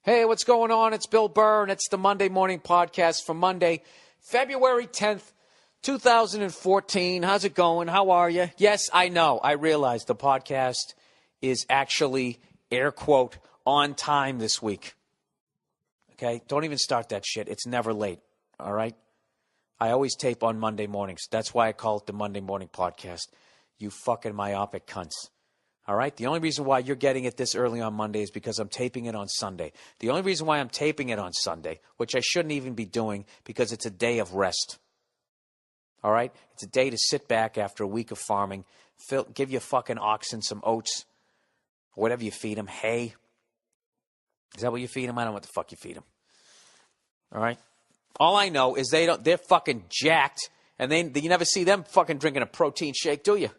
Hey, what's going on? It's Bill Burr, and it's the Monday Morning Podcast for Monday, February 10th, 2014. How's it going? How are you? Yes, I know. I realize the podcast is actually, air quote, on time this week. Okay? Don't even start that shit. It's never late. All right? I always tape on Monday mornings. That's why I call it the Monday Morning Podcast. You fucking myopic cunts. All right? The only reason why you're getting it this early on Monday is because I'm taping it on Sunday. The only reason why I'm taping it on Sunday, which I shouldn't even be doing, because it's a day of rest. All right? It's a day to sit back after a week of farming, give your fucking oxen some oats, or whatever you feed them, hay. Is that what you feed them? I don't know what the fuck you feed them. All right? All I know is they're fucking jacked, and you never see them fucking drinking a protein shake, do you?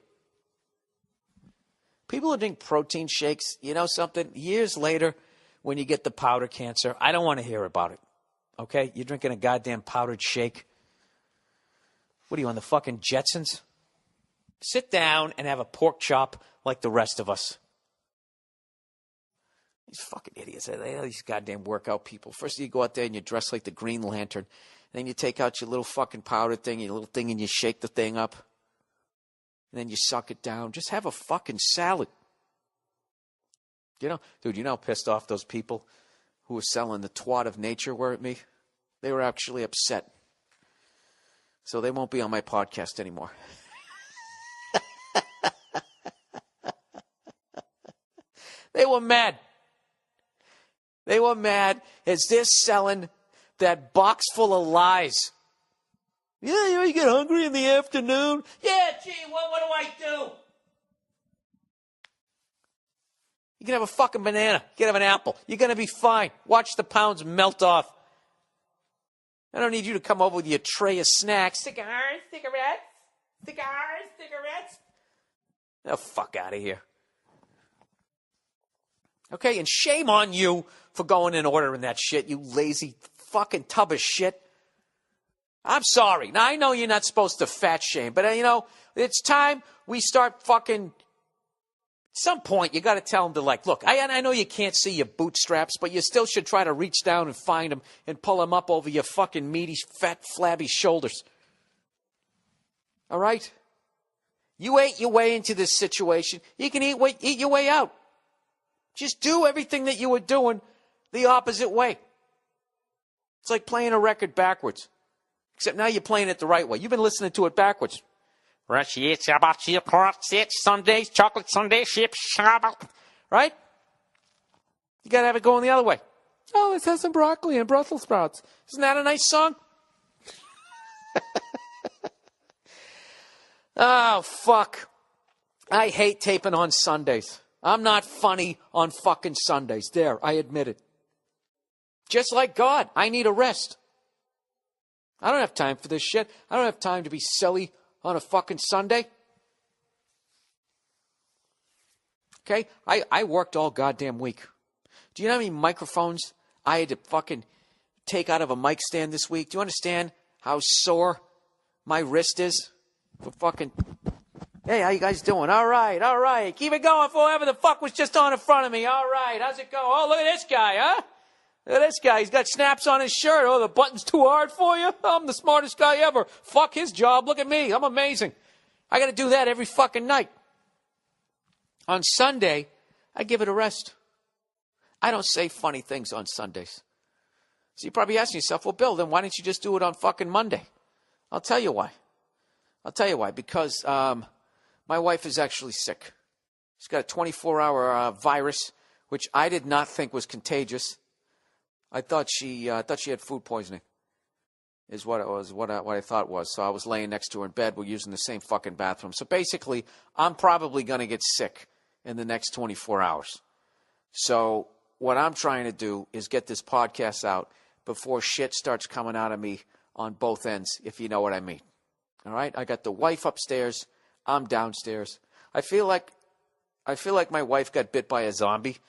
People who drink protein shakes, you know something? Years later, when you get the powder cancer, I don't want to hear about it. Okay? You're drinking a goddamn powdered shake. What are you, on the fucking Jetsons? Sit down and have a pork chop like the rest of us. These fucking idiots. These goddamn workout people. First you go out there and you dress like the Green Lantern. Then you take out your little fucking powder thing, your little thing, and you shake the thing up. And then you suck it down. Just have a fucking salad. You know, dude, you know how pissed off those people who were selling the twat of nature were at me? They were actually upset. So they won't be on my podcast anymore. They were mad. They were mad as they're selling that box full of lies. Yeah, you get hungry in the afternoon. Yeah, gee, what do I do? You can have a fucking banana. You can have an apple. You're going to be fine. Watch the pounds melt off. I don't need you to come over with your tray of snacks. Cigarettes. Oh, fuck out of here. Okay, and shame on you for going and ordering that shit, you lazy fucking tub of shit. I'm sorry. Now, I know you're not supposed to fat shame, but, it's time we start fucking... At some point, you got to tell them to, look, I know you can't see your bootstraps, but you still should try to reach down and find them and pull them up over your fucking meaty, fat, flabby shoulders. All right? You ate your way into this situation. You can eat your way out. Just do everything that you were doing the opposite way. It's like playing a record backwards. Except now you're playing it the right way. You've been listening to it backwards. Sundays, chocolate sundaes, chips, right? You got to have it going the other way. Oh, let's have some broccoli and Brussels sprouts. Isn't that a nice song? Oh, fuck. I hate taping on Sundays. I'm not funny on fucking Sundays. There, I admit it. Just like God, I need a rest. I don't have time for this shit. I don't have time to be silly on a fucking Sunday. Okay? I worked all goddamn week. Do you know how many microphones I had to fucking take out of a mic stand this week? Do you understand how sore my wrist is? For fucking... Hey, how you guys doing? All right. Keep it going for whoever the fuck was just on in front of me. All right, how's it going? Oh, look at this guy, huh? Look at this guy. He's got snaps on his shirt. Oh, the button's too hard for you? I'm the smartest guy ever. Fuck his job. Look at me. I'm amazing. I got to do that every fucking night. On Sunday, I give it a rest. I don't say funny things on Sundays. So you're probably asking yourself, well, Bill, then why didn't you just do it on fucking Monday? I'll tell you why. Because my wife is actually sick. She's got a 24-hour virus, which I did not think was contagious. I thought she had food poisoning, is what it was, what I thought it was. So I was laying next to her in bed. We're using the same fucking bathroom. So basically, I'm probably going to get sick in the next 24 hours. So what I'm trying to do is get this podcast out before shit starts coming out of me on both ends, if you know what I mean. All right? I got the wife upstairs. I'm downstairs. I feel like my wife got bit by a zombie.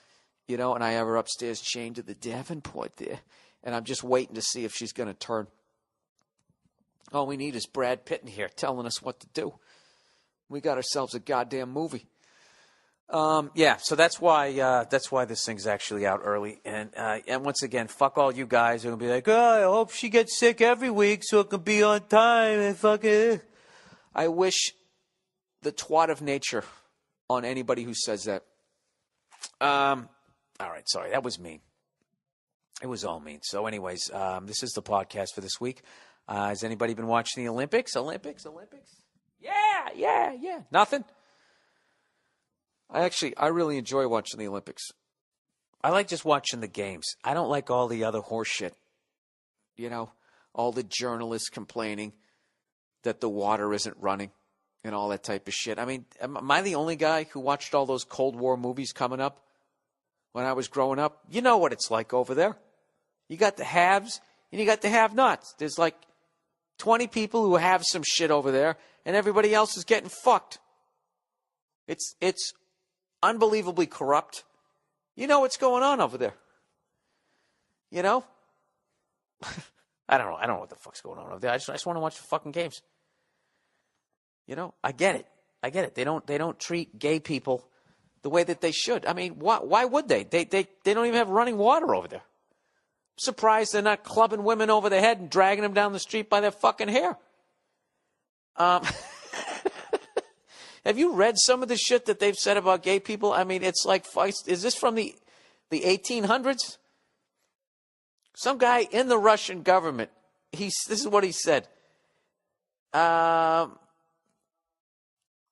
And I have her upstairs chained to the Davenport there. And I'm just waiting to see if she's going to turn. All we need is Brad Pitt in here telling us what to do. We got ourselves a goddamn movie. Yeah, so that's why this thing's actually out early. And once again, fuck all you guys who will be like, oh, I hope she gets sick every week so it can be on time and fucking. I wish the twat of nature on anybody who says that. All right, sorry, that was mean. It was all mean. So anyways, this is the podcast for this week. Has anybody been watching the Olympics? Olympics? Yeah. Nothing? I really enjoy watching the Olympics. I like just watching the games. I don't like all the other horse shit. You know, all the journalists complaining that the water isn't running and all that type of shit. I mean, am I the only guy who watched all those Cold War movies coming up when I was growing up? You know what it's like over there. You got the haves and you got the have-nots. There's like 20 people who have some shit over there and everybody else is getting fucked. It's unbelievably corrupt. You know what's going on over there. You know? I don't know what the fuck's going on over there. I just want to watch the fucking games. You know? I get it. They don't treat gay people the way that they should. I mean, why would they? They don't even have running water over there. I'm surprised they're not clubbing women over the head and dragging them down the street by their fucking hair. Have you read some of the shit that they've said about gay people? I mean, it's like, is this from the 1800s? Some guy in the Russian government, this is what he said.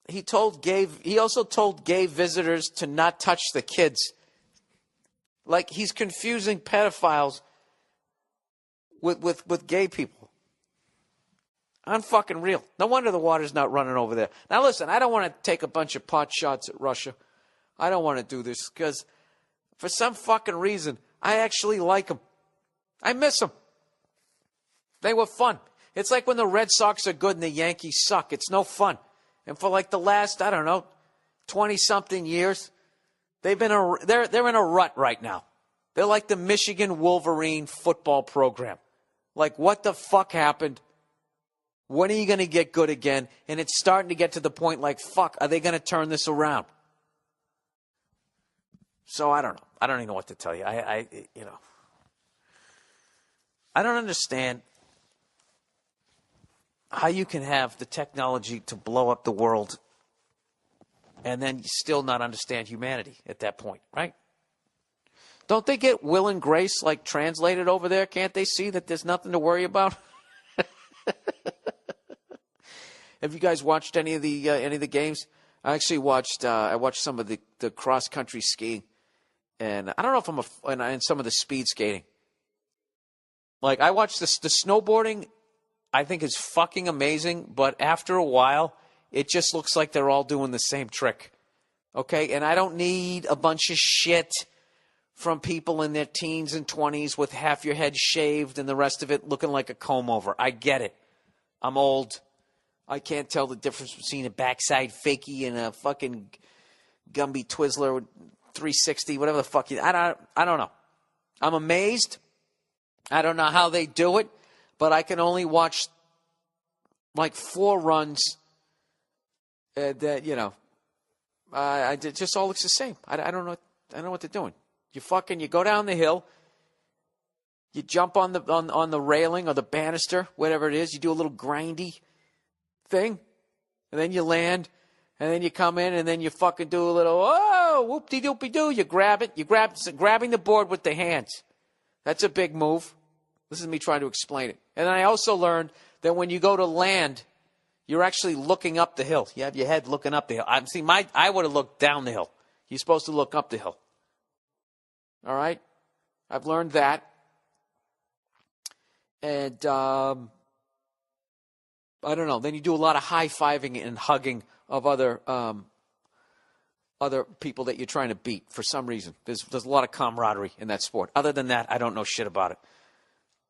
He also told gay visitors to not touch the kids. Like, he's confusing pedophiles with gay people. Unfucking real. No wonder the water's not running over there. Now listen, I don't want to take a bunch of pot shots at Russia. I don't want to do this because for some fucking reason, I actually like them. I miss them. They were fun. It's like when the Red Sox are good and the Yankees suck. It's no fun. And for like the last, 20-something years, they're in a rut right now. They're like the Michigan Wolverine football program. Like, what the fuck happened? When are you going to get good again? And it's starting to get to the point like, fuck, are they going to turn this around? So I don't know. I don't even know what to tell you. I don't understand how you can have the technology to blow up the world and then still not understand humanity at that point, right? Don't they get Will and Grace like translated over there? Can't they see that there's nothing to worry about? Have you guys watched any of the games? I actually watched some of the cross country skiing, and I don't know if and some of the speed skating. Like, I watched the snowboarding. I think is fucking amazing, but after a while, it just looks like they're all doing the same trick. Okay, and I don't need a bunch of shit from people in their teens and 20s with half your head shaved and the rest of it looking like a comb over. I get it. I'm old. I can't tell the difference between a backside fakie and a fucking Gumby Twizzler 360, whatever the fuck. I don't know. I'm amazed. I don't know how they do it, but I can only watch like 4 runs. It just all looks the same. I don't know. I don't know what they're doing. You go down the hill. You jump on the railing or the banister, whatever it is. You do a little grindy thing, and then you land, and then you come in, and then you fucking do a little, whoop-de-doopy-doo. You grab it. Grabbing the board with the hands. That's a big move. This is me trying to explain it. And then I also learned that when you go to land, you're actually looking up the hill. You have your head looking up the hill. I would have looked down the hill. You're supposed to look up the hill. All right? I've learned that. And I don't know. Then you do a lot of high-fiving and hugging of other people that you're trying to beat for some reason. There's a lot of camaraderie in that sport. Other than that, I don't know shit about it.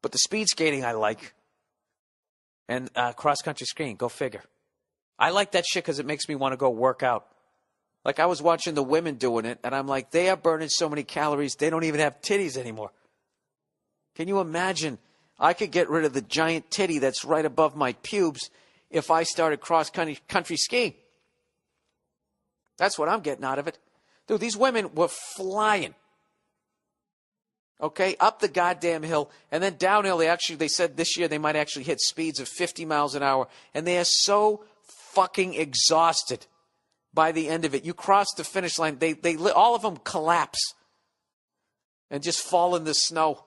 But the speed skating I like. And cross-country skiing, go figure. I like that shit because it makes me want to go work out. Like, I was watching the women doing it, and I'm like, they are burning so many calories, they don't even have titties anymore. Can you imagine? I could get rid of the giant titty that's right above my pubes if I started cross-country skiing. That's what I'm getting out of it. Dude, these women were flying. Okay, up the goddamn hill, and then downhill. They said this year they might actually hit speeds of 50 miles an hour, and they are so fucking exhausted by the end of it. You cross the finish line, they all of them collapse and just fall in the snow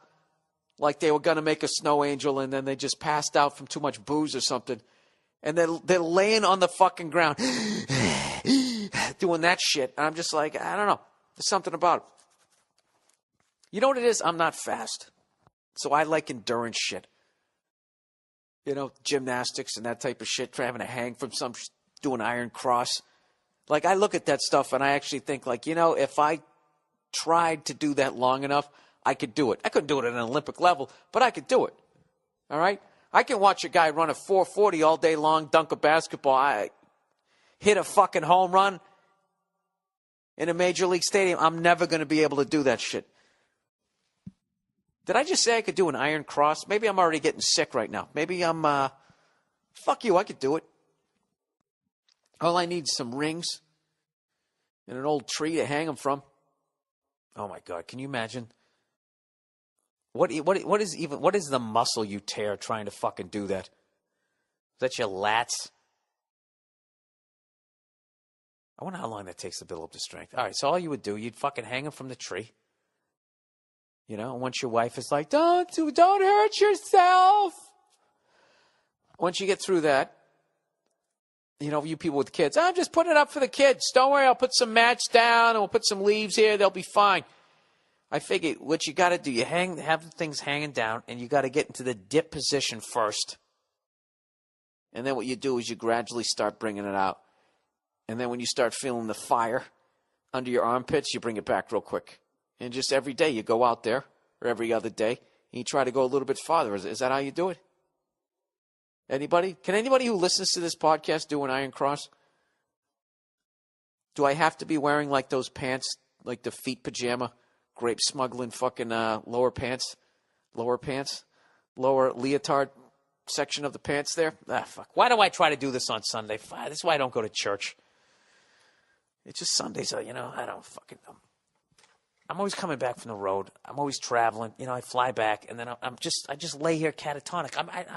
like they were going to make a snow angel, and then they just passed out from too much booze or something. And they're laying on the fucking ground doing that shit. And I'm just like, I don't know. There's something about it. You know what it is? I'm not fast. So I like endurance shit. You know, gymnastics and that type of shit. Having to hang from doing iron cross. Like, I look at that stuff and I actually think, like, you know, if I tried to do that long enough, I could do it. I couldn't do it at an Olympic level, but I could do it. All right? I can watch a guy run a 440 all day long, dunk a basketball, hit a fucking home run in a major league stadium. I'm never going to be able to do that shit. Did I just say I could do an iron cross? Maybe I'm already getting sick right now. Maybe I'm, fuck you, I could do it. All I need is some rings and an old tree to hang them from. Oh my God, can you imagine? What is the muscle you tear trying to fucking do that? Is that your lats? I wonder how long that takes to build up the strength. All right, so all you would do, you'd fucking hang them from the tree. You know, and once your wife is like, don't hurt yourself. Once you get through that, you know, you people with kids, I'm just putting it up for the kids. Don't worry, I'll put some mats down and we'll put some leaves here. They'll be fine. I figured what you got to do, have the things hanging down, and you got to get into the dip position first. And then what you do is you gradually start bringing it out. And then when you start feeling the fire under your armpits, you bring it back real quick. And just every day you go out there, or every other day, and you try to go a little bit farther. Is that how you do it? Anybody? Can anybody who listens to this podcast do an iron cross? Do I have to be wearing like those pants, like the feet pajama, grape smuggling fucking lower leotard section of the pants there? Ah, fuck. Why do I try to do this on Sunday? This is why I don't go to church. It's just Sundays, you know, I don't fucking know. I'm always coming back from the road. I'm always traveling. You know, I fly back, and then I just lay here catatonic.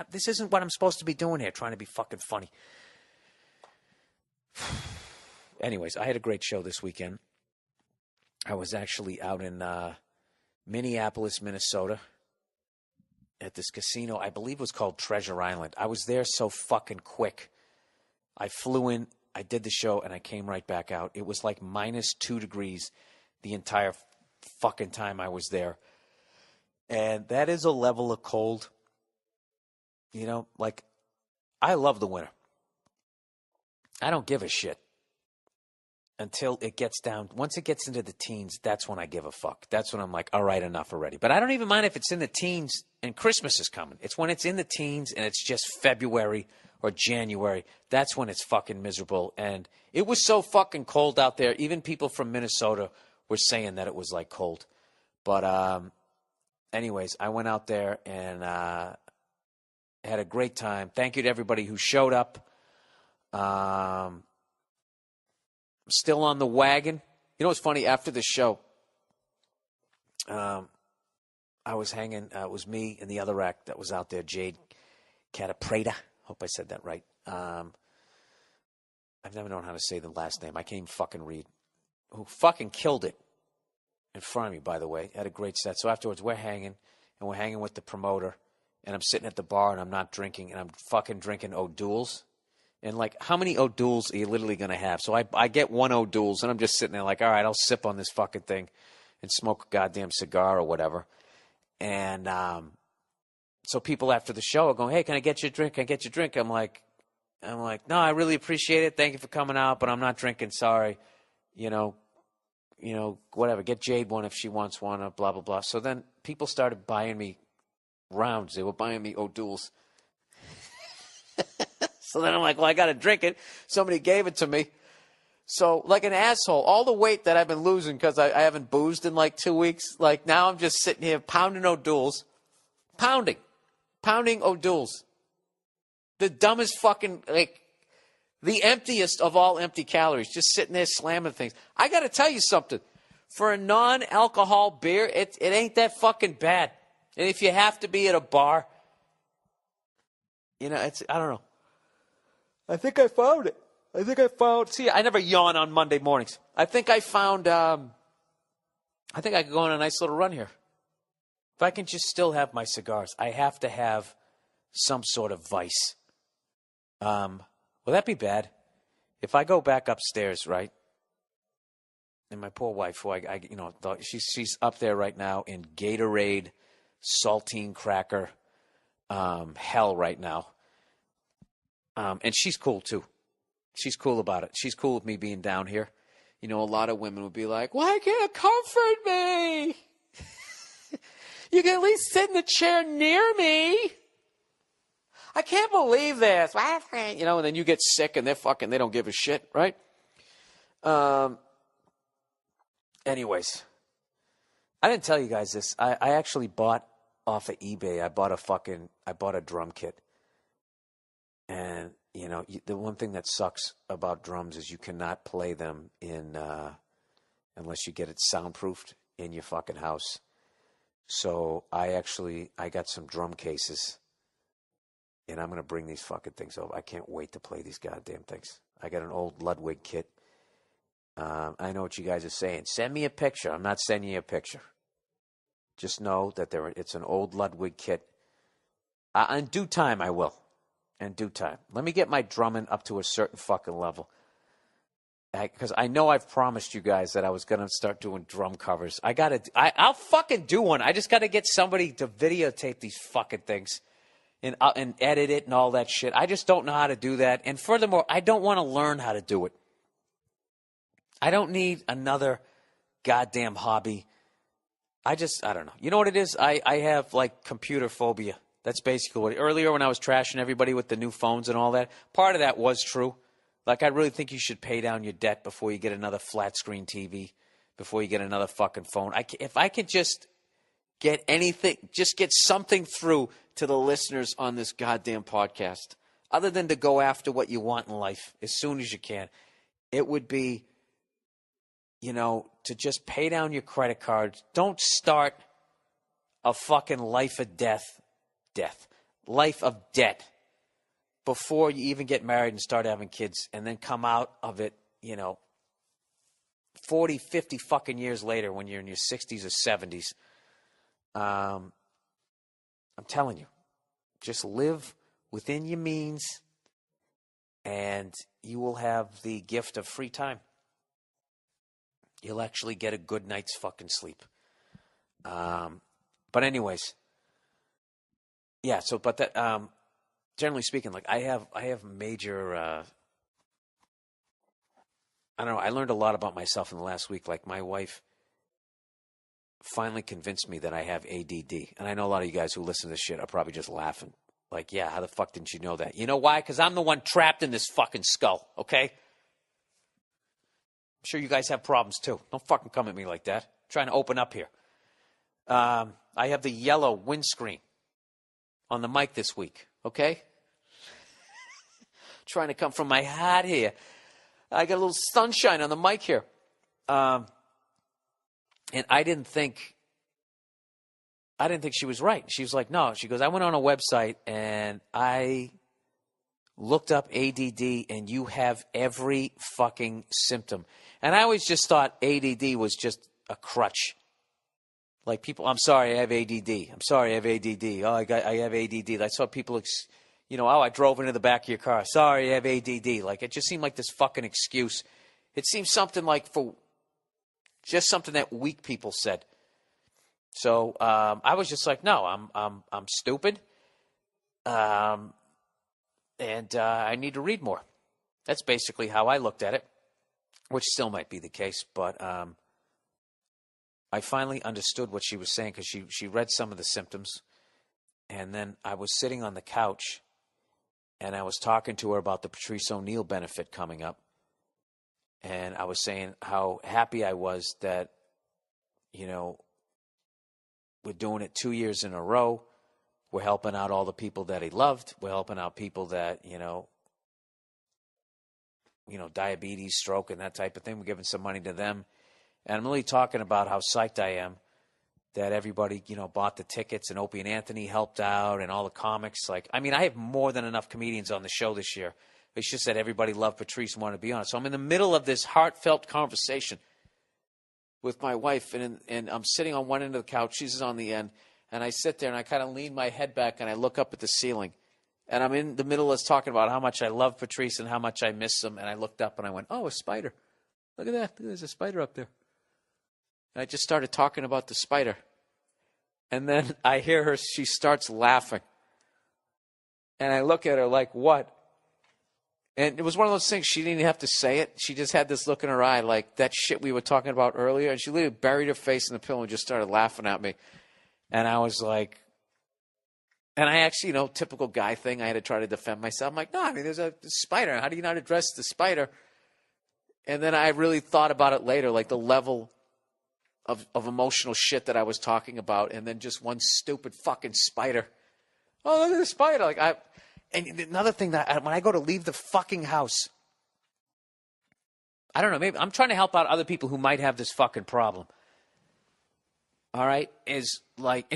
This isn't what I'm supposed to be doing here, trying to be fucking funny. Anyways, I had a great show this weekend. I was actually out in Minneapolis, Minnesota, at this casino. I believe it was called Treasure Island. I was there so fucking quick. I flew in, I did the show, and I came right back out. It was like -2 degrees the entire fucking time I was there. And that is a level of cold. You know, like, I love the winter. I don't give a shit until it gets down. Once it gets into the teens, that's when I give a fuck. That's when I'm like, all right, enough already. But I don't even mind if it's in the teens and Christmas is coming. It's when it's in the teens and it's just February or January. That's when it's fucking miserable. And it was so fucking cold out there. Even people from Minnesota were saying that it was like cold. But anyways, I went out there and had a great time. Thank you to everybody who showed up. Still on the wagon. You know what's funny? After the show, I was hanging. It was me and the other act that was out there, Jade Catapreda. Hope I said that right. I've never known how to say the last name. I can't even fucking read. Who fucking killed it in front of me, by the way. Had a great set. So afterwards, we're hanging, and we're hanging with the promoter, and I'm sitting at the bar, and I'm not drinking, and I'm fucking drinking O'Doul's. And, like, how many O'Doul's are you literally going to have? So I get one O'Doul's, and I'm just sitting there like, all right, I'll sip on this fucking thing and smoke a goddamn cigar or whatever. And so people after the show are going, hey, can I get you a drink? Can I get you a drink? I'm like, no, I really appreciate it. Thank you for coming out, but I'm not drinking. Sorry. You know, whatever. Get Jade one if she wants one, or blah, blah, blah. So then people started buying me rounds. They were buying me O'Doul's. So then I'm like, well, I got to drink it. Somebody gave it to me. So like an asshole, all the weight that I've been losing because I haven't boozed in like 2 weeks, like now I'm just sitting here pounding O'Doul's. Pounding O'Doul's. The dumbest fucking, like, The emptiest of all empty calories, just sitting there slamming things. I got to tell you something. For a non-alcohol beer, it ain't that fucking bad. And if you have to be at a bar, I don't know. I think I found it. See, I never yawn on Monday mornings. I think I found, I think I could go on a nice little run here. If I can just still have my cigars, I have to have some sort of vice. Will that be bad? If I go back upstairs, right? And my poor wife, who she's up there right now in Gatorade, saltine cracker, hell right now. And she's cool too. She's cool about it. She's cool with me being down here. A lot of women would be like, "Why can't you comfort me? You can at least sit in the chair near me. I can't believe this." And then you get sick and they don't give a shit, right? Anyways, I didn't tell you guys this. I actually bought off of eBay. I bought a drum kit. And, the one thing that sucks about drums is you cannot play them unless you get it soundproofed in your fucking house. So I got some drum cases. And I'm going to bring these fucking things over. I can't wait to play these goddamn things. I got an old Ludwig kit. I know what you guys are saying. Send me a picture. I'm not sending you a picture. Just know that it's an old Ludwig kit. In due time, I will. In due time. Let me get my drumming up to a certain fucking level. Because I know I've promised you guys that I was going to start doing drum covers. I'll fucking do one. I just got to get somebody to videotape these fucking things. And edit it and all that shit. I just don't know how to do that. And furthermore, I don't want to learn how to do it. I don't need another goddamn hobby. I don't know. You know what it is? I have like computer phobia. That's basically what. Earlier when I was trashing everybody with the new phones and all that, part of that was true. Like I really think you should pay down your debt before you get another flat screen TV, before you get another fucking phone. If I could just get anything, just get something through to the listeners on this goddamn podcast, other than to go after what you want in life as soon as you can, it would be, to just pay down your credit cards. Don't start a fucking life of debt before you even get married and start having kids, and then come out of it, 40, 50 fucking years later when you're in your 60s or 70s. I'm telling you, just live within your means and you will have the gift of free time. You'll actually get a good night's fucking sleep. But anyways, yeah, generally speaking, like I have major, I don't know, I learned a lot about myself in the last week. Like my wife finally convinced me that I have ADD. And I know a lot of you guys who listen to this shit are probably just laughing. Like, yeah, how the fuck didn't you know that? You know why? Because I'm the one trapped in this fucking skull, okay? I'm sure you guys have problems too. Don't fucking come at me like that. I'm trying to open up here. I have the yellow windscreen on the mic this week, okay? Trying to come from my hat here. I got a little sunshine on the mic here. And I didn't think she was right. She was like, no. She goes, I went on a website and I looked up ADD and you have every fucking symptom. And I always just thought ADD was just a crutch. Like people, I'm sorry, I have ADD. I'm sorry, I have ADD. Oh, I have ADD. I saw people, I drove into the back of your car. Sorry, I have ADD. Like it just seemed like this fucking excuse. It seemed something like just something that weak people said. So I was just like, no, I'm stupid, and I need to read more. That's basically how I looked at it, which still might be the case. But I finally understood what she was saying because she read some of the symptoms, and then I was sitting on the couch, and I was talking to her about the Patrice O'Neill benefit coming up. And I was saying how happy I was that, we're doing it 2 years in a row. We're helping out all the people that he loved. We're helping out people that, diabetes, stroke, and that type of thing. We're giving some money to them. And I'm really talking about how psyched I am that everybody, bought the tickets, and Opie and Anthony helped out, and all the comics. I have more than enough comedians on the show this year. It's just that everybody loved Patrice and wanted to be on it. So I'm in the middle of this heartfelt conversation with my wife, and I'm sitting on one end of the couch. She's on the end. And I sit there, and I kind of lean my head back, and I look up at the ceiling. And I'm in the middle of talking about how much I love Patrice and how much I miss him. And I looked up, and I went, oh, a spider. Look at that. There's a spider up there. And I just started talking about the spider. And then I hear her, she starts laughing. And I look at her like, what? And it was one of those things, she didn't even have to say it. She just had this look in her eye like that shit we were talking about earlier. And she literally buried her face in the pillow and just started laughing at me. And I was like, and I actually, typical guy thing, I had to try to defend myself. I'm like, no, there's a spider. How do you not address the spider? And then I really thought about it later, like the level of emotional shit that I was talking about. And then just one stupid fucking spider. Oh, look at the spider. And another thing that when I go to leave the fucking house, I don't know, maybe I'm trying to help out other people who might have this fucking problem. All right, and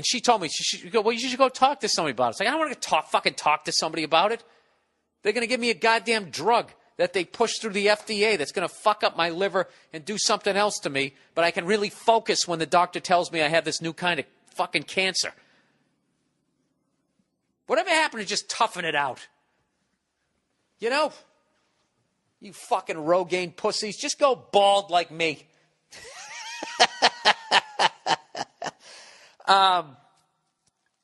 she told me, she should go, well, you should go talk to somebody about it. It's like, I don't want to fucking talk to somebody about it. They're going to give me a goddamn drug that they push through the FDA that's going to fuck up my liver and do something else to me, but I can really focus when the doctor tells me I have this new kind of fucking cancer. Whatever happened to just toughen it out? You fucking Rogaine pussies, just go bald like me.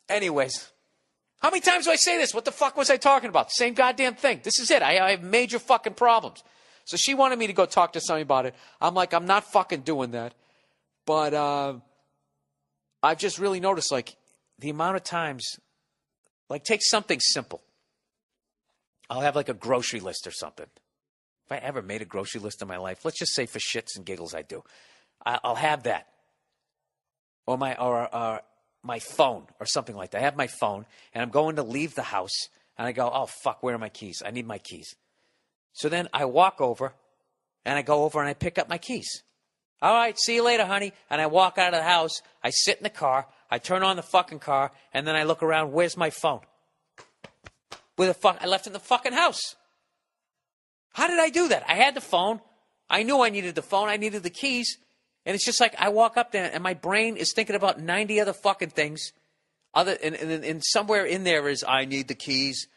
Anyways, how many times do I say this? What the fuck was I talking about? Same goddamn thing. This is it. I have major fucking problems. So she wanted me to go talk to somebody about it. I'm like, I'm not fucking doing that. But I've just really noticed, the amount of times, take something simple. I'll have a grocery list or something. If I ever made a grocery list in my life, let's just say for shits and giggles I do. I'll have that. Or my phone or something like that. I have my phone, and I'm going to leave the house, and I go, oh, fuck, where are my keys? I need my keys. So then I walk over, and I go over, and I pick up my keys. All right, see you later, honey. And I walk out of the house. I sit in the car. I turn on the fucking car, and then I look around. Where's my phone? I left it in the fucking house. How did I do that? I had the phone. I knew I needed the phone. I needed the keys. And it's just like I walk up there and my brain is thinking about 90 other fucking things. And somewhere in there is I need the keys.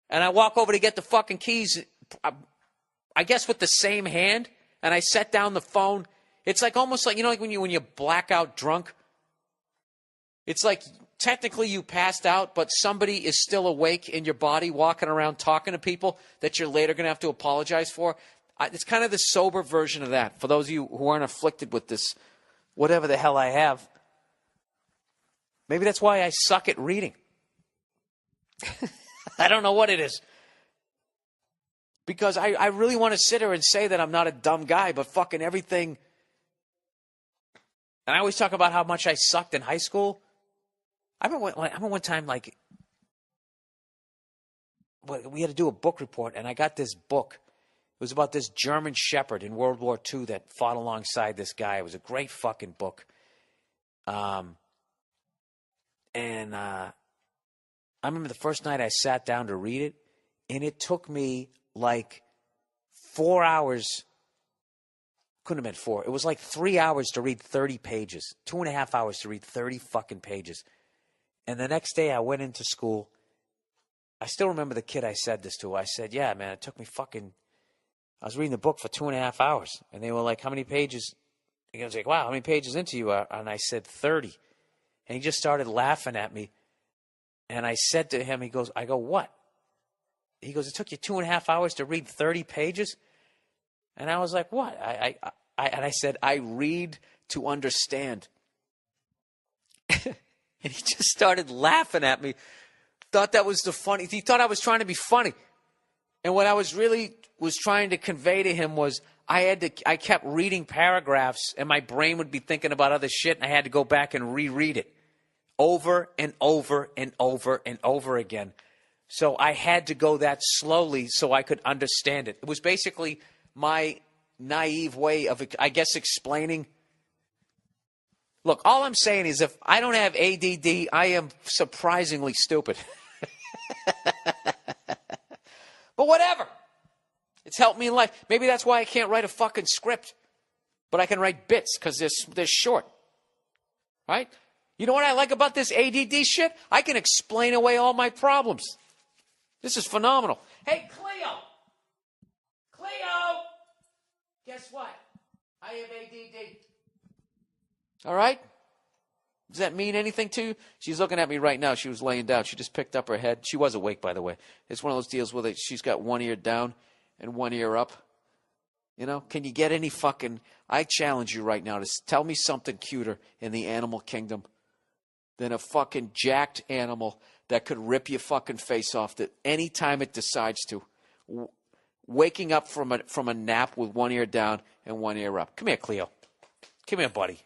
And I walk over to get the fucking keys, I guess with the same hand. And I set down the phone. It's almost like, when you black out drunk. It's like technically you passed out, but somebody is still awake in your body walking around talking to people that you're later going to have to apologize for. It's kind of the sober version of that. For those of you who aren't afflicted with this, whatever the hell I have. Maybe that's why I suck at reading. I don't know what it is. Because I really want to sit here and say that I'm not a dumb guy, but fucking everything. And I always talk about how much I sucked in high school. I remember one time, we had to do a book report, and I got this book. It was about this German shepherd in World War II that fought alongside this guy. It was a great fucking book. I remember the first night I sat down to read it, and it took me 4 hours. Couldn't have been 4. It was 3 hours to read 30 pages. 2.5 hours to read 30 fucking pages. And the next day I went into school. I still remember the kid I said this to. I said, yeah, man, it took me I was reading the book for 2.5 hours. And they were like, how many pages? He was like, wow, how many pages into you are? And I said, 30. And he just started laughing at me. And I said to him, I go, what? He goes, it took you 2.5 hours to read 30 pages? And I was like, what? And I said, I read to understand. And he just started laughing at me. Thought that was he thought I was trying to be funny. And what I was trying to convey to him was I kept reading paragraphs and my brain would be thinking about other shit and I had to go back and reread it over and over and over and over again. So I had to go that slowly so I could understand it. It was basically my naive way of, I guess, explaining. Look, all I'm saying is if I don't have ADD, I am surprisingly stupid. But whatever. It's helped me in life. Maybe that's why I can't write a fucking script. But I can write bits because they're short. Right? You know what I like about this ADD shit? I can explain away all my problems. This is phenomenal. Hey, Cleo! Cleo! Guess what? I have ADD. All right? Does that mean anything to you? She's looking at me right now. She was laying down. She just picked up her head. She was awake, by the way. It's one of those deals where she's got one ear down and one ear up. You know, can you get any fucking... I challenge you right now to tell me something cuter in the animal kingdom than a fucking jacked animal that could rip your fucking face off at any time it decides to. Waking up from a nap with one ear down and one ear up. Come here, Cleo. Come here, buddy.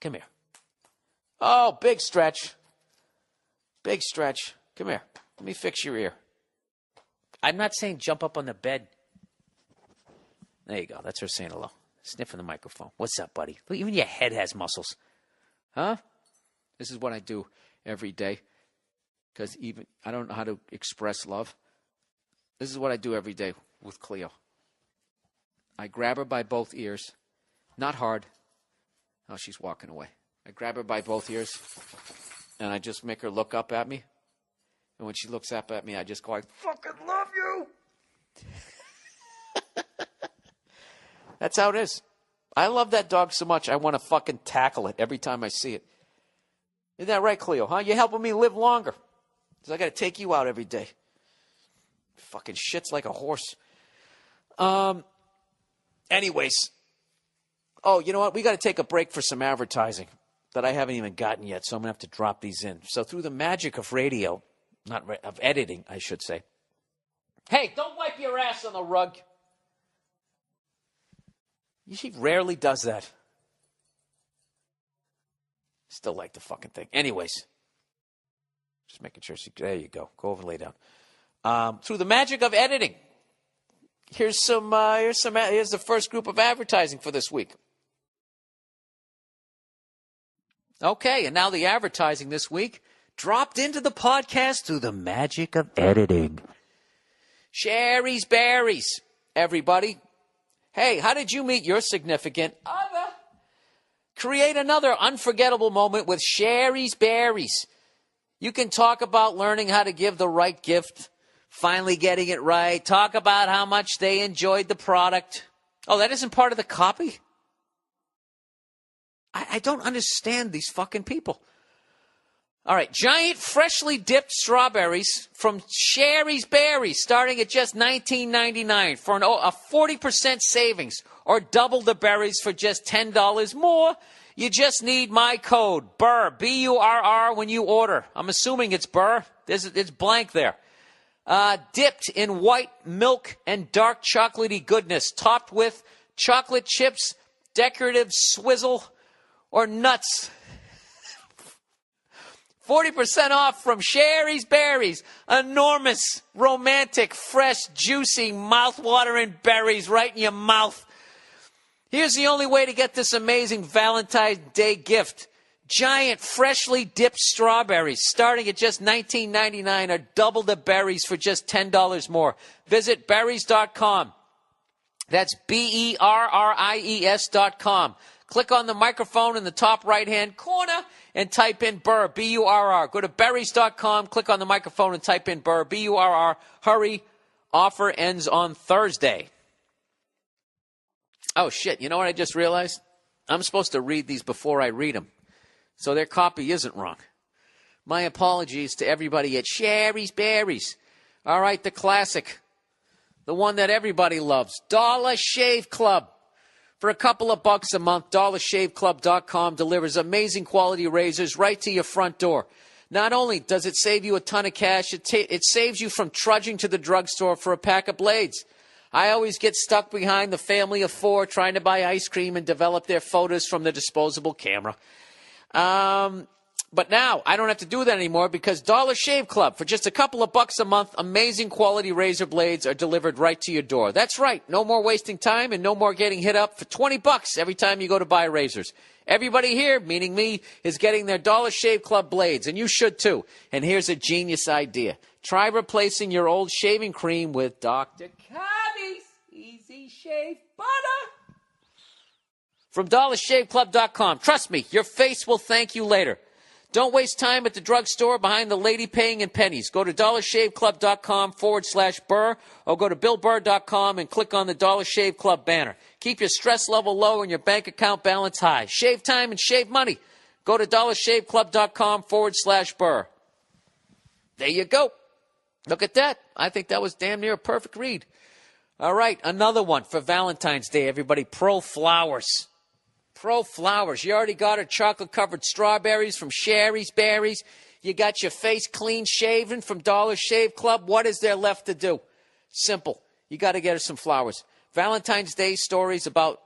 Come here. Oh, big stretch. Big stretch. Come here. Let me fix your ear. I'm not saying jump up on the bed. There you go. That's her saying hello. Sniffing the microphone. What's up, buddy? Look, even your head has muscles. Huh? This is what I do every day. Because even I don't know how to express love. This is what I do every day with Cleo. I grab her by both ears. Not hard. Oh, she's walking away. I grab her by both ears, and I just make her look up at me. And when she looks up at me, I just go, I fucking love you. That's how it is. I love that dog so much, I want to fucking tackle it every time I see it. Isn't that right, Cleo, huh? You're helping me live longer. Because I got to take you out every day. Fucking shits like a horse. Anyways. Oh, you know what? We got to take a break for some advertising that I haven't even gotten yet, so I'm going to have to drop these in. So through the magic of radio, of editing, I should say. Hey, don't wipe your ass on the rug. She rarely does that. Still like the fucking thing. Anyways. Just making sure there you go. Go over and lay down. Through the magic of editing. Here's the first group of advertising for this week. Okay, and now the advertising this week dropped into the podcast through the magic of editing. Sherry's Berries, everybody. Hey, how did you meet your significant other? Create another unforgettable moment with Sherry's Berries. You can talk about learning how to give the right gift, finally getting it right, talk about how much they enjoyed the product. Oh, that isn't part of the copy? I don't understand these fucking people. All right, giant freshly dipped strawberries from Sherry's Berries, starting at just $19.99 for a 40% savings, or double the berries for just $10 more. You just need my code, BURR, B-U-R-R, when you order. I'm assuming it's BURR. It's blank there. Dipped in white milk and dark chocolatey goodness, topped with chocolate chips, decorative swizzle, or nuts. 40% off from Sherry's Berries. Enormous, romantic, fresh, juicy, mouth-watering berries right in your mouth. Here's the only way to get this amazing Valentine's Day gift. Giant, freshly dipped strawberries, starting at just $19.99, or double the berries for just $10 more. Visit berries.com. That's BERRIES.com. Click on the microphone in the top right-hand corner and type in BURR, B-U-R-R. Go to berries.com, click on the microphone and type in BURR, B-U-R-R. Hurry, offer ends on Thursday. Oh, shit, you know what I just realized? I'm supposed to read these before I read them, so their copy isn't wrong. My apologies to everybody at Sherry's Berries. All right, the classic, the one that everybody loves, Dollar Shave Club. For a couple of bucks a month, DollarShaveClub.com delivers amazing quality razors right to your front door. Not only does it save you a ton of cash, it saves you from trudging to the drugstore for a pack of blades. I always get stuck behind the family of four trying to buy ice cream and develop their photos from the disposable camera. But now I don't have to do that anymore because Dollar Shave Club, for just a couple of bucks a month, amazing quality razor blades are delivered right to your door. That's right. No more wasting time and no more getting hit up for 20 bucks every time you go to buy razors. Everybody here, meaning me, is getting their Dollar Shave Club blades, and you should too. And here's a genius idea. Try replacing your old shaving cream with Dr. Connie's Easy Shave Butter from DollarShaveClub.com. Trust me, your face will thank you later. Don't waste time at the drugstore behind the lady paying in pennies. Go to DollarShaveClub.com/Burr or go to BillBurr.com and click on the Dollar Shave Club banner. Keep your stress level low and your bank account balance high. Shave time and shave money. Go to DollarShaveClub.com/Burr. There you go. Look at that. I think that was damn near a perfect read. All right, another one for Valentine's Day, everybody. Pro Flowers. Pro Flowers. You already got her chocolate-covered strawberries from Sherry's Berries. You got your face clean shaven from Dollar Shave Club. What is there left to do? Simple. You got to get her some flowers. Valentine's Day stories about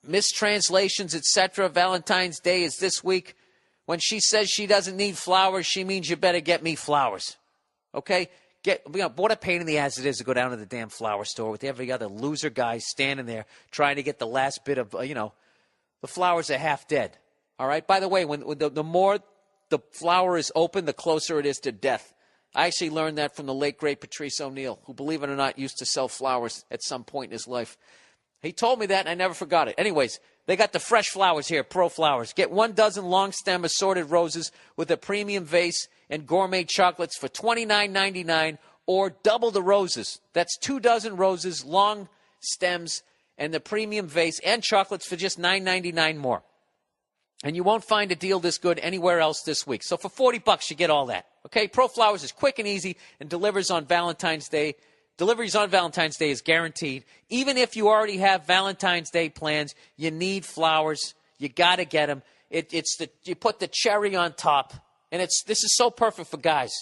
mistranslations, etc. Valentine's Day is this week. When she says she doesn't need flowers, she means you better get me flowers. Okay? What a pain in the ass it is to go down to the damn flower store with every other loser guy standing there trying to get the last bit of, the flowers are half dead. All right? By the way, when the more the flower is open, the closer it is to death. I actually learned that from the late, great Patrice O'Neill, who, believe it or not, used to sell flowers at some point in his life. He told me that, and I never forgot it. Anyways, they got the fresh flowers here, Pro Flowers. Get 1 dozen long-stem assorted roses with a premium vase and gourmet chocolates for $29.99 or double the roses. That's 2 dozen roses, long stems, and the premium vase and chocolates for just $9.99 more. And you won't find a deal this good anywhere else this week. So for 40 bucks, you get all that. Okay? Pro Flowers is quick and easy and delivers on Valentine's Day. Deliveries on Valentine's Day is guaranteed. Even if you already have Valentine's Day plans, you need flowers. You got to get them. You put the cherry on top. And this is so perfect for guys.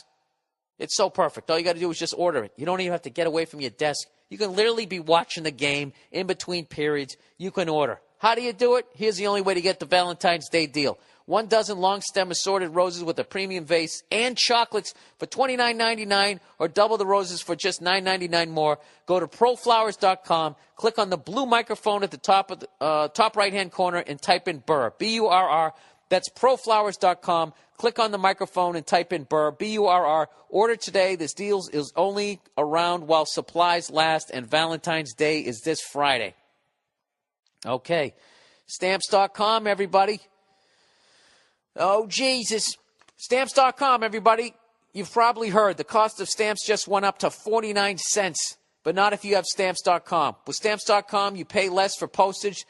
It's so perfect. All you got to do is just order it. You don't even have to get away from your desk. You can literally be watching the game in between periods. You can order. How do you do it? Here's the only way to get the Valentine's Day deal. 1 dozen long stem assorted roses with a premium vase and chocolates for $29.99 or double the roses for just $9.99 more. Go to proflowers.com, click on the blue microphone at the top of the top right-hand corner and type in Burr, B-U-R-R. That's proflowers.com. Click on the microphone and type in Burr, B-U-R-R. Order today. This deal is only around while supplies last, and Valentine's Day is this Friday. Okay. Stamps.com, everybody. Oh, Jesus. Stamps.com, everybody. You've probably heard the cost of stamps just went up to 49 cents, but not if you have Stamps.com. With Stamps.com, you pay less for postage.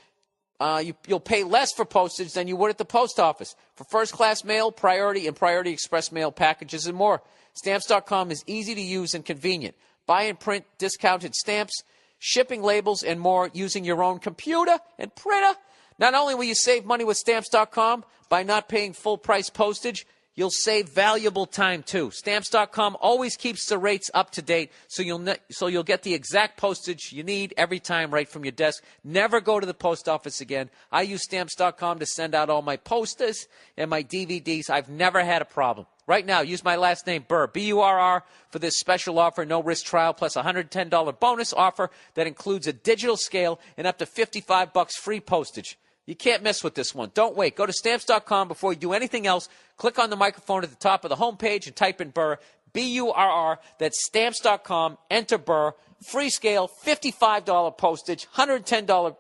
You'll pay less for postage than you would at the post office for first-class mail, priority, and priority express mail packages and more. Stamps.com is easy to use and convenient. Buy and print discounted stamps, shipping labels, and more using your own computer and printer. Not only will you save money with Stamps.com by not paying full-price postage, you'll save valuable time, too. Stamps.com always keeps the rates up to date, so you'll get the exact postage you need every time right from your desk. Never go to the post office again. I use Stamps.com to send out all my posters and my DVDs. I've never had a problem. Right now, use my last name, Burr, B-U-R-R, for this special offer, no-risk trial, plus a $110 bonus offer that includes a digital scale and up to $55 free postage. You can't mess with this one. Don't wait. Go to Stamps.com before you do anything else. Click on the microphone at the top of the homepage and type in Burr, B-U-R-R. That's Stamps.com. Enter Burr. Free scale, $55 postage, $110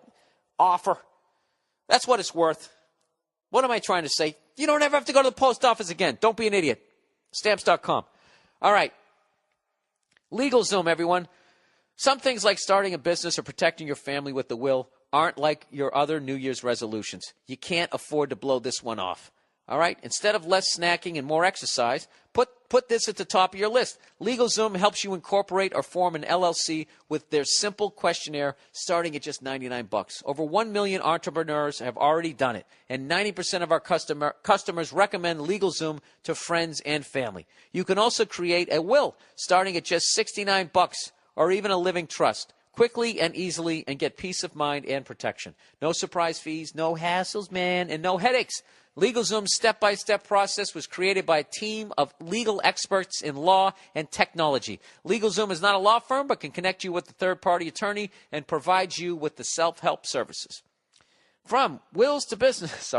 offer. That's what it's worth. What am I trying to say? You don't ever have to go to the post office again. Don't be an idiot. Stamps.com. All right. LegalZoom, everyone. Some things like starting a business or protecting your family with the will aren't like your other New Year's resolutions. You can't afford to blow this one off. All right? Instead of less snacking and more exercise, put this at the top of your list. LegalZoom helps you incorporate or form an LLC with their simple questionnaire starting at just $99. Over 1 million entrepreneurs have already done it, and 90% of our customers recommend LegalZoom to friends and family. You can also create a will starting at just $69 or even a living trust. Quickly and easily, and get peace of mind and protection. No surprise fees, no hassles, man, and no headaches. LegalZoom's step-by-step process was created by a team of legal experts in law and technology. LegalZoom is not a law firm, but can connect you with a third-party attorney and provide you with the self-help services. From wills to business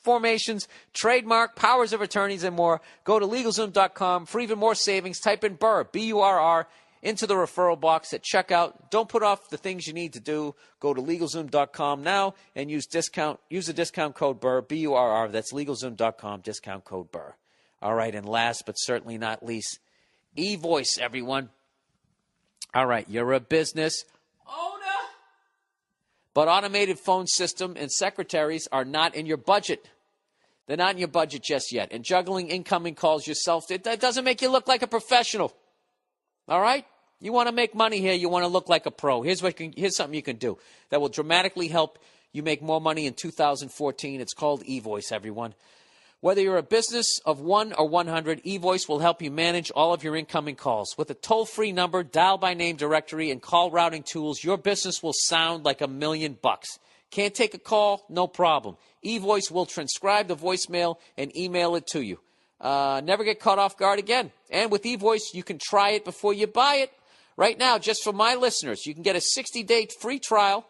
formations, trademark, powers of attorneys, and more, go to LegalZoom.com. For even more savings, type in Burr, B-U-R-R, into the referral box at checkout. Don't put off the things you need to do. Go to LegalZoom.com now and use the discount code Burr, B-U-R-R. That's LegalZoom.com, discount code Burr. All right, and last but certainly not least, eVoice, everyone. All right, you're a business owner, but automated phone system and secretaries are not in your budget. They're not in your budget just yet. And juggling incoming calls yourself, that doesn't make you look like a professional. All right? You want to make money here. You want to look like a pro. Here's something you can do that will dramatically help you make more money in 2014. It's called eVoice, everyone. Whether you're a business of 1 or 100, eVoice will help you manage all of your incoming calls. With a toll-free number, dial-by-name directory, and call routing tools, your business will sound like $1 million. Can't take a call? No problem. eVoice will transcribe the voicemail and email it to you. Never get caught off guard again. And with eVoice, you can try it before you buy it. Right now, just for my listeners, you can get a 60-day free trial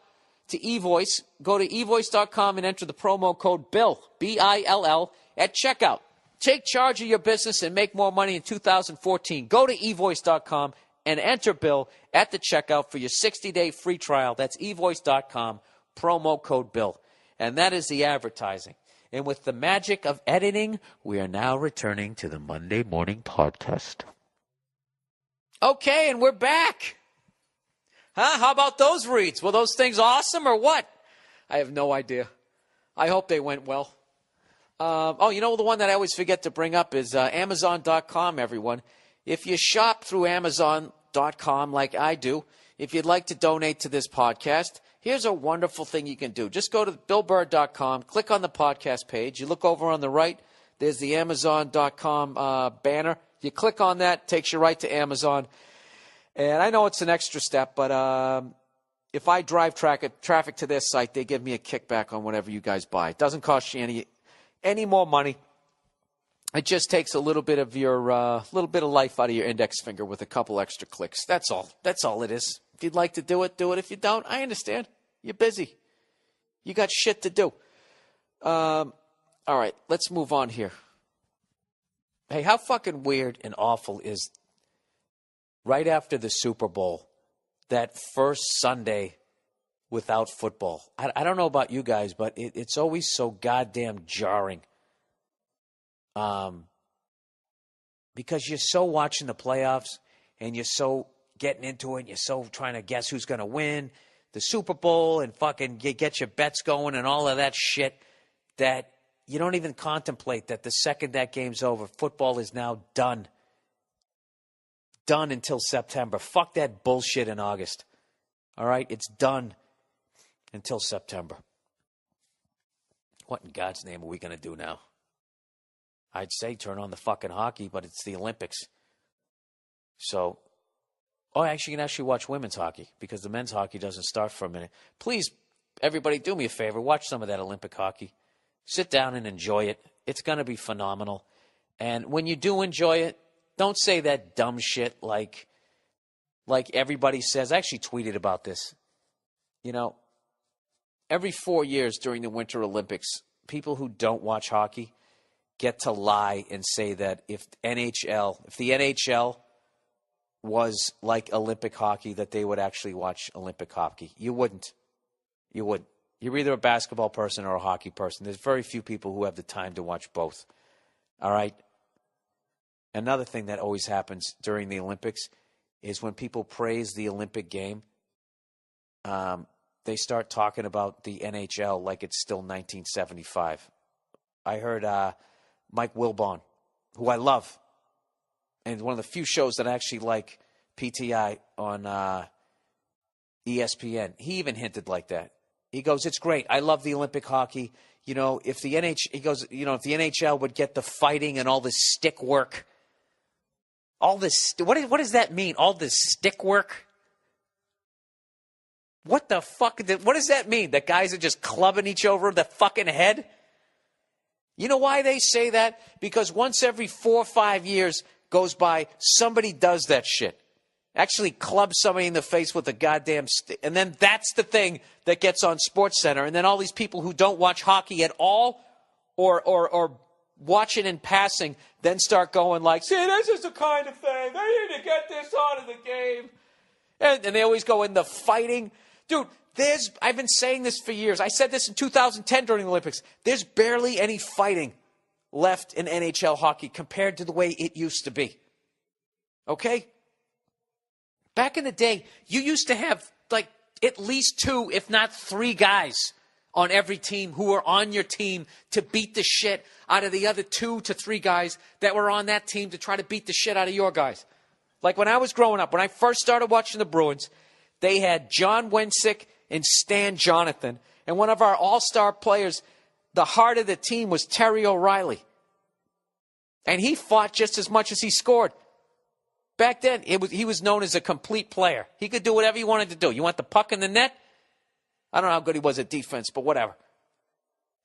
to eVoice. Go to eVoice.com and enter the promo code BILL, B-I-L-L, at checkout. Take charge of your business and make more money in 2014. Go to eVoice.com and enter BILL at the checkout for your 60-day free trial. That's eVoice.com, promo code BILL. And that is the advertising. And with the magic of editing, we are now returning to the Monday Morning Podcast. Okay, and we're back. How about those reads? Were those things awesome or what? I have no idea. I hope they went well. You know, the one that I always forget to bring up is Amazon.com, everyone. If you shop through Amazon.com like I do, if you'd like to donate to this podcast, here's a wonderful thing you can do. Just go to BillBurr.com, click on the podcast page. You look over on the right, there's the Amazon.com banner. You click on that, takes you right to Amazon. And I know it's an extra step, but if I drive traffic to their site, they give me a kickback on whatever you guys buy. It doesn't cost you any more money. It just takes a little bit of life out of your index finger with a couple extra clicks. That's all. That's all it is. If you'd like to do it, do it. If you don't, I understand. You're busy. You got shit to do. All right, let's move on here. Hey, how fucking weird and awful is right after the Super Bowl, that first Sunday without football? I don't know about you guys, but it's always so goddamn jarring. Because you're so watching the playoffs and you're so getting into it and you're so trying to guess who's going to win the Super Bowl and fucking get your bets going and all of that shit that you don't even contemplate that the second that game's over, football is now done. Done until September. Fuck that bullshit in August. All right? It's done until September. What in God's name are we going to do now? I'd say turn on the fucking hockey, but it's the Olympics. So, actually, you can actually watch women's hockey because the men's hockey doesn't start for a minute. Please, everybody, do me a favor. Watch some of that Olympic hockey. Sit down and enjoy it. It's going to be phenomenal. And when you do enjoy it, don't say that dumb shit like everybody says. I actually tweeted about this. You know, every 4 years during the Winter Olympics, people who don't watch hockey get to lie and say that if the NHL was like Olympic hockey, that they would actually watch Olympic hockey. You wouldn't. You wouldn't. You're either a basketball person or a hockey person. There's very few people who have the time to watch both. All right? Another thing that always happens during the Olympics is when people praise the Olympic game, they start talking about the NHL like it's still 1975. I heard Mike Wilbon, who I love, and one of the few shows that I actually like, PTI on ESPN. He even hinted like that. He goes, "It's great. I love the Olympic hockey. You know, if the NHL would get the fighting and all this stick work, all this, what does that mean? All this stick work? What the fuck? What does that mean? That guys are just clubbing each over the fucking head? You know why they say that? Because once every 4 or 5 years goes by, somebody does that shit. Actually clubs somebody in the face with a goddamn stick. And then that's the thing that gets on SportsCenter. And then all these people who don't watch hockey at all or watch it in passing then start going like, see, this is the kind of thing. They need to get this out of the game. And they always go in the fighting. Dude, I've been saying this for years. I said this in 2010 during the Olympics. There's barely any fighting left in NHL hockey compared to the way it used to be. Okay? Back in the day, you used to have like at least 2, if not 3 guys on every team who were on your team to beat the shit out of the other 2 to 3 guys that were on that team to try to beat the shit out of your guys. Like when I was growing up, when I first started watching the Bruins, they had John Wensick and Stan Jonathan. And one of our all-star players, the heart of the team, was Terry O'Reilly. And he fought just as much as he scored. Back then, he was known as a complete player. He could do whatever he wanted to do. You want the puck in the net? I don't know how good he was at defense, but whatever.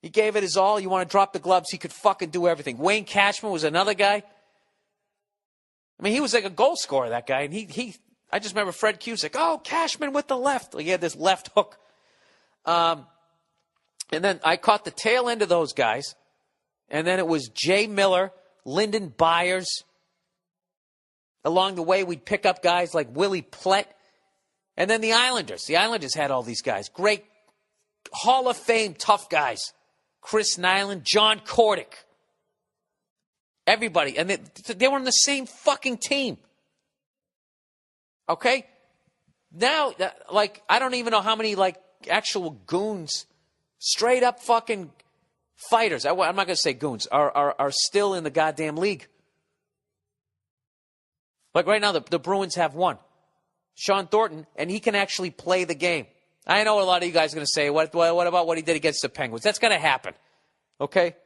He gave it his all. You want to drop the gloves, he could fucking do everything. Wayne Cashman was another guy. I mean, he was like a goal scorer, that guy. And I just remember Fred Cusick. Oh, Cashman with the left. Like he had this left hook. And then I caught the tail end of those guys. And then it was Jay Miller, Lyndon Byers. Along the way, we'd pick up guys like Willie Plett. And then the Islanders. The Islanders had all these guys. Great Hall of Fame tough guys. Chris Nyland, John Kordick. Everybody. And they were on the same fucking team. Okay? Now, like, I don't even know how many, like, actual goons, straight up fucking fighters, I'm not going to say goons, are still in the goddamn league. Like right now, the Bruins have one. Sean Thornton, and he can actually play the game. I know a lot of you guys are going to say, what about what he did against the Penguins? That's going to happen, okay?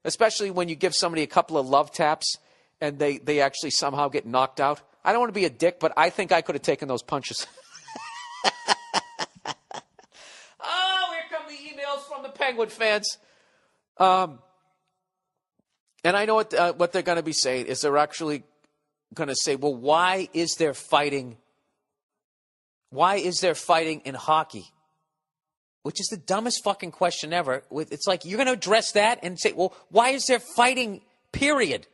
Especially when you give somebody a couple of love taps and they actually somehow get knocked out. I don't want to be a dick, but I think I could have taken those punches. Oh, here come the emails from the Penguin fans. And I know what they're going to be saying is they're actually going to say, well, why is there fighting? Why is there fighting in hockey? Which is the dumbest fucking question ever. It's like, you're going to address that and say, well, why is there fighting, period?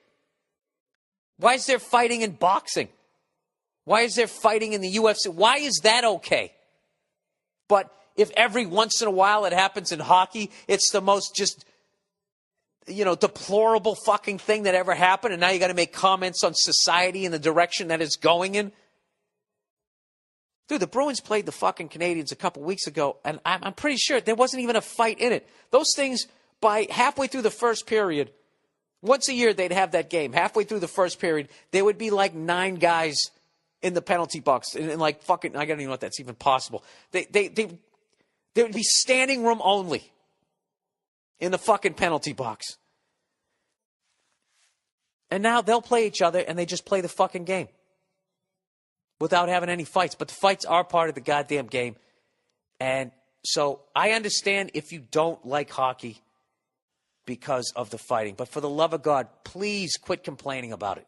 Why is there fighting in boxing? Why is there fighting in the UFC? Why is that okay? But if every once in a while it happens in hockey, it's the most just, deplorable fucking thing that ever happened, and now you got to make comments on society and the direction that it's going in. Dude, the Bruins played the fucking Canadians a couple weeks ago, and I'm pretty sure there wasn't even a fight in it. Those things, by halfway through the first period, once a year they'd have that game. Halfway through the first period, there would be like 9 guys in the penalty box. And like fucking, I don't even know if that's even possible. They would be standing room only in the fucking penalty box. And now they'll play each other and they just play the fucking game without having any fights. But the fights are part of the goddamn game. And so I understand if you don't like hockey because of the fighting. But for the love of God, please quit complaining about it.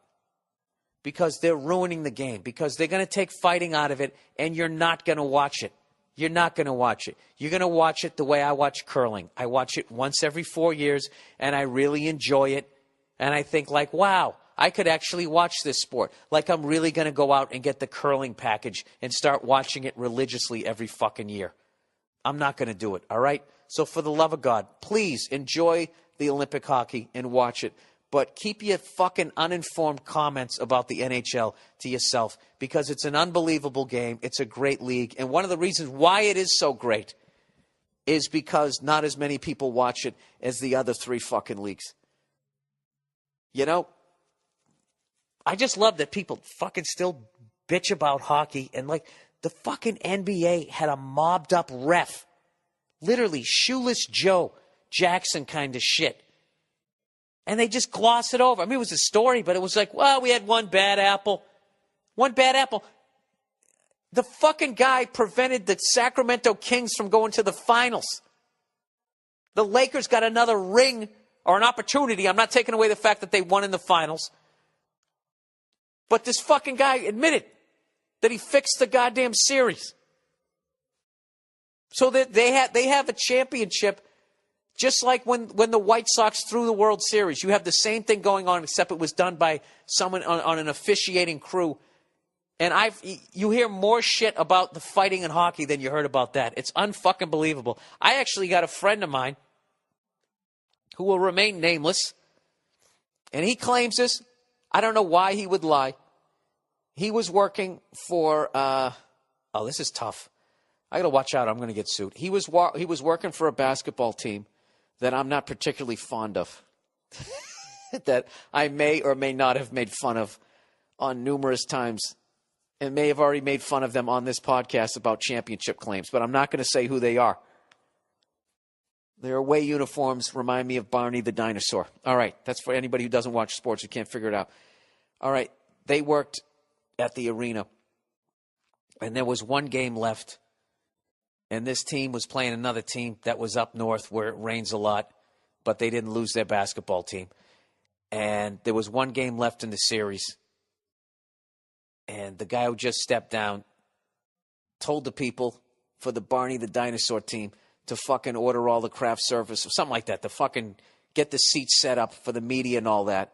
Because they're ruining the game. Because they're going to take fighting out of it and you're not going to watch it. You're not going to watch it. You're going to watch it the way I watch curling. I watch it once every 4 years and I really enjoy it. And I think like, wow, I could actually watch this sport. Like I'm really going to go out and get the curling package and start watching it religiously every fucking year. I'm not going to do it, all right? So for the love of God, please enjoy the Olympic hockey and watch it. But keep your fucking uninformed comments about the NHL to yourself because it's an unbelievable game. It's a great league. And one of the reasons why it is so great is because not as many people watch it as the other 3 fucking leagues. I just love that people fucking still bitch about hockey. And like the fucking NBA had a mobbed up ref. Literally shoeless Joe Jackson kind of shit. And they just gloss it over. I mean, it was a story, but it was like, well, we had one bad apple. One bad apple. The fucking guy prevented the Sacramento Kings from going to the finals. The Lakers got another ring or an opportunity. I'm not taking away the fact that they won in the finals. But this fucking guy admitted that he fixed the goddamn series. So that they have a championship, just like when the White Sox threw the World Series. You have the same thing going on, except it was done by someone on an officiating crew. And you hear more shit about the fighting in hockey than you heard about that. It's unfucking believable. I actually got a friend of mine who will remain nameless, and he claims this. I don't know why he would lie. He was working for, this is tough. I got to watch out. I'm going to get sued. He was working for a basketball team that I'm not particularly fond of, that I may or may not have made fun of on numerous times, and may have already made fun of them on this podcast about championship claims, but I'm not going to say who they are. Their away uniforms remind me of Barney the dinosaur. All right, that's for anybody who doesn't watch sports who can't figure it out. All right, they worked at the arena, and there was one game left, and this team was playing another team that was up north where it rains a lot, but they didn't lose their basketball team. And there was one game left in the series, and the guy who just stepped down told the people for the Barney the dinosaur team to fucking order all the craft service or something like that, to fucking get the seats set up for the media and all that.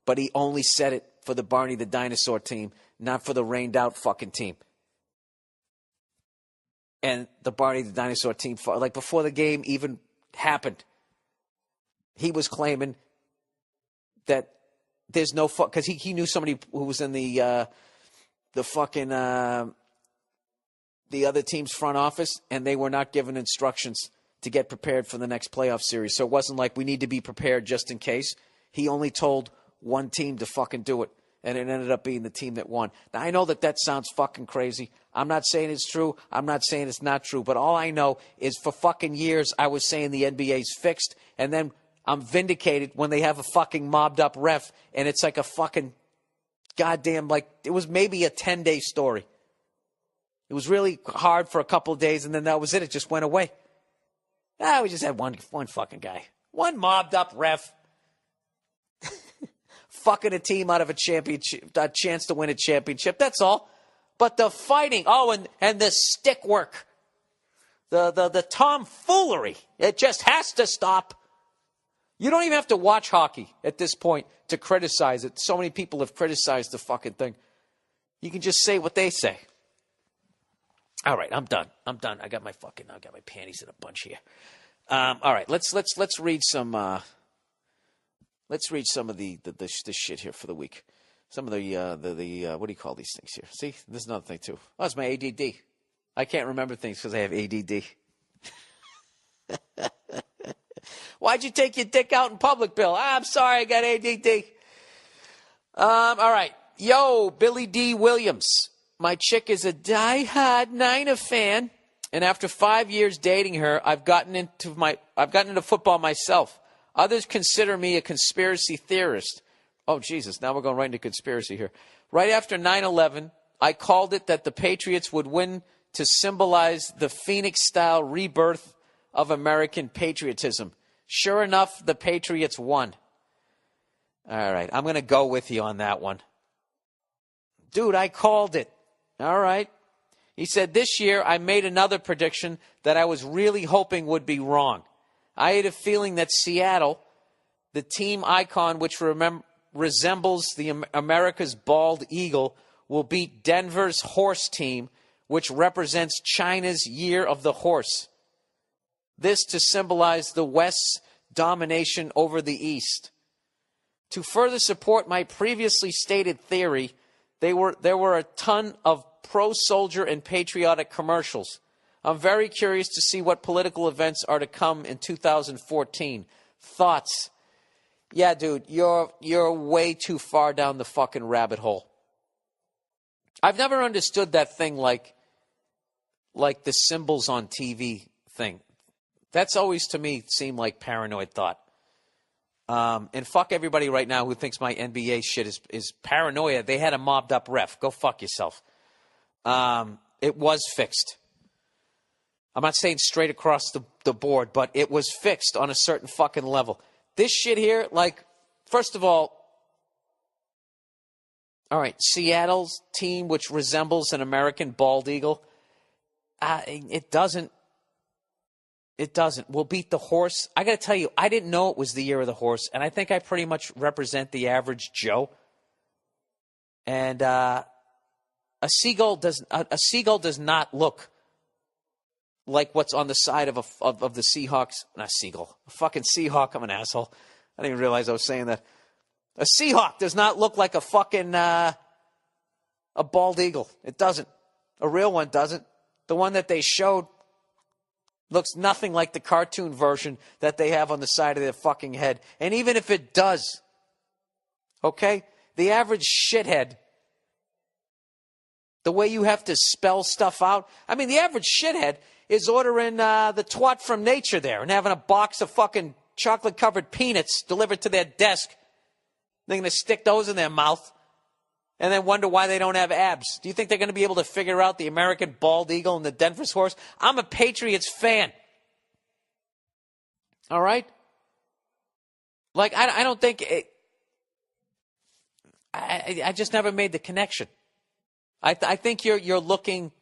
But he only said it for the Barney the dinosaur team, not for the rained out fucking team. And the Barney the dinosaur team, like before the game even happened, he was claiming that there's no because he knew somebody who was in the other team's front office, and they were not given instructions to get prepared for the next playoff series. So it wasn't like we need to be prepared just in case. He only told one team to fucking do it, and it ended up being the team that won. Now, I know that sounds fucking crazy. I'm not saying it's true. I'm not saying it's not true. But all I know is for fucking years I was saying the NBA's fixed, and then I'm vindicated when they have a fucking mobbed up ref, and it's like a fucking goddamn, like, it was maybe a 10-day story. It was really hard for a couple of days, and then that was it. It just went away. We just had one fucking guy. One mobbed up ref. Fucking a team out of a championship, a chance to win a championship. That's all. But the fighting, and the stick work, the tomfoolery, it just has to stop. You don't even have to watch hockey at this point to criticize it. So many people have criticized the fucking thing. You can just say what they say. All right, I'm done. I got my panties in a bunch here. All right, let's read some. Let's read some of the shit here for the week. Some of the what do you call these things here? See, this is another thing too. Oh, it's my ADD. I can't remember things because I have ADD. Why'd you take your dick out in public, Bill? I'm sorry, I got ADD. All right. Yo, Billy D. Williams. My chick is a diehard Niner fan, and after 5 years dating her, I've gotten into football myself. Others consider me a conspiracy theorist. Oh, Jesus, now we're going right into conspiracy here. Right after 9/11, I called it that the Patriots would win to symbolize the Phoenix-style rebirth of American patriotism. Sure enough, the Patriots won. All right, I'm going to go with you on that one. Dude, I called it. All right. He said, this year I made another prediction that I was really hoping would be wrong. I had a feeling that Seattle, the team icon which resembles the America's bald eagle, will beat Denver's horse team, which represents China's year of the horse. This to symbolize the West's domination over the East. To further support my previously stated theory, there were a ton of pro-soldier and patriotic commercials. I'm very curious to see what political events are to come in 2014. Thoughts? Yeah, dude, you're way too far down the fucking rabbit hole. I've never understood that thing like the symbols on TV thing. That's always, to me, seemed like paranoid thought. And fuck everybody right now who thinks my NBA shit is paranoia. They had a mobbed up ref. Go fuck yourself. It was fixed. I'm not saying straight across the board, but it was fixed on a certain fucking level. this shit here, like, first of all right, Seattle's team, which resembles an American bald eagle, it doesn't. We'll beat the horse. I got to tell you, I didn't know it was the year of the horse, and I think I pretty much represent the average Joe. And a seagull does not look like what's on the side of the Seahawks. Not seagull, a fucking Seahawk. I'm an asshole. I didn't even realize I was saying that. A Seahawk does not look like a fucking a bald eagle. It doesn't. A real one doesn't. The one that they showed looks nothing like the cartoon version that they have on the side of their fucking head. And even if it does, okay, the average shithead, the way you have to spell stuff out, I mean, the average shithead is ordering the twat from nature there and having a box of fucking chocolate-covered peanuts delivered to their desk. They're going to stick those in their mouth and then wonder why they don't have abs. Do you think they're going to be able to figure out the American bald eagle and the Denver's horse? I'm a Patriots fan. All right? Like, I don't think it, I just never made the connection. I think you're looking.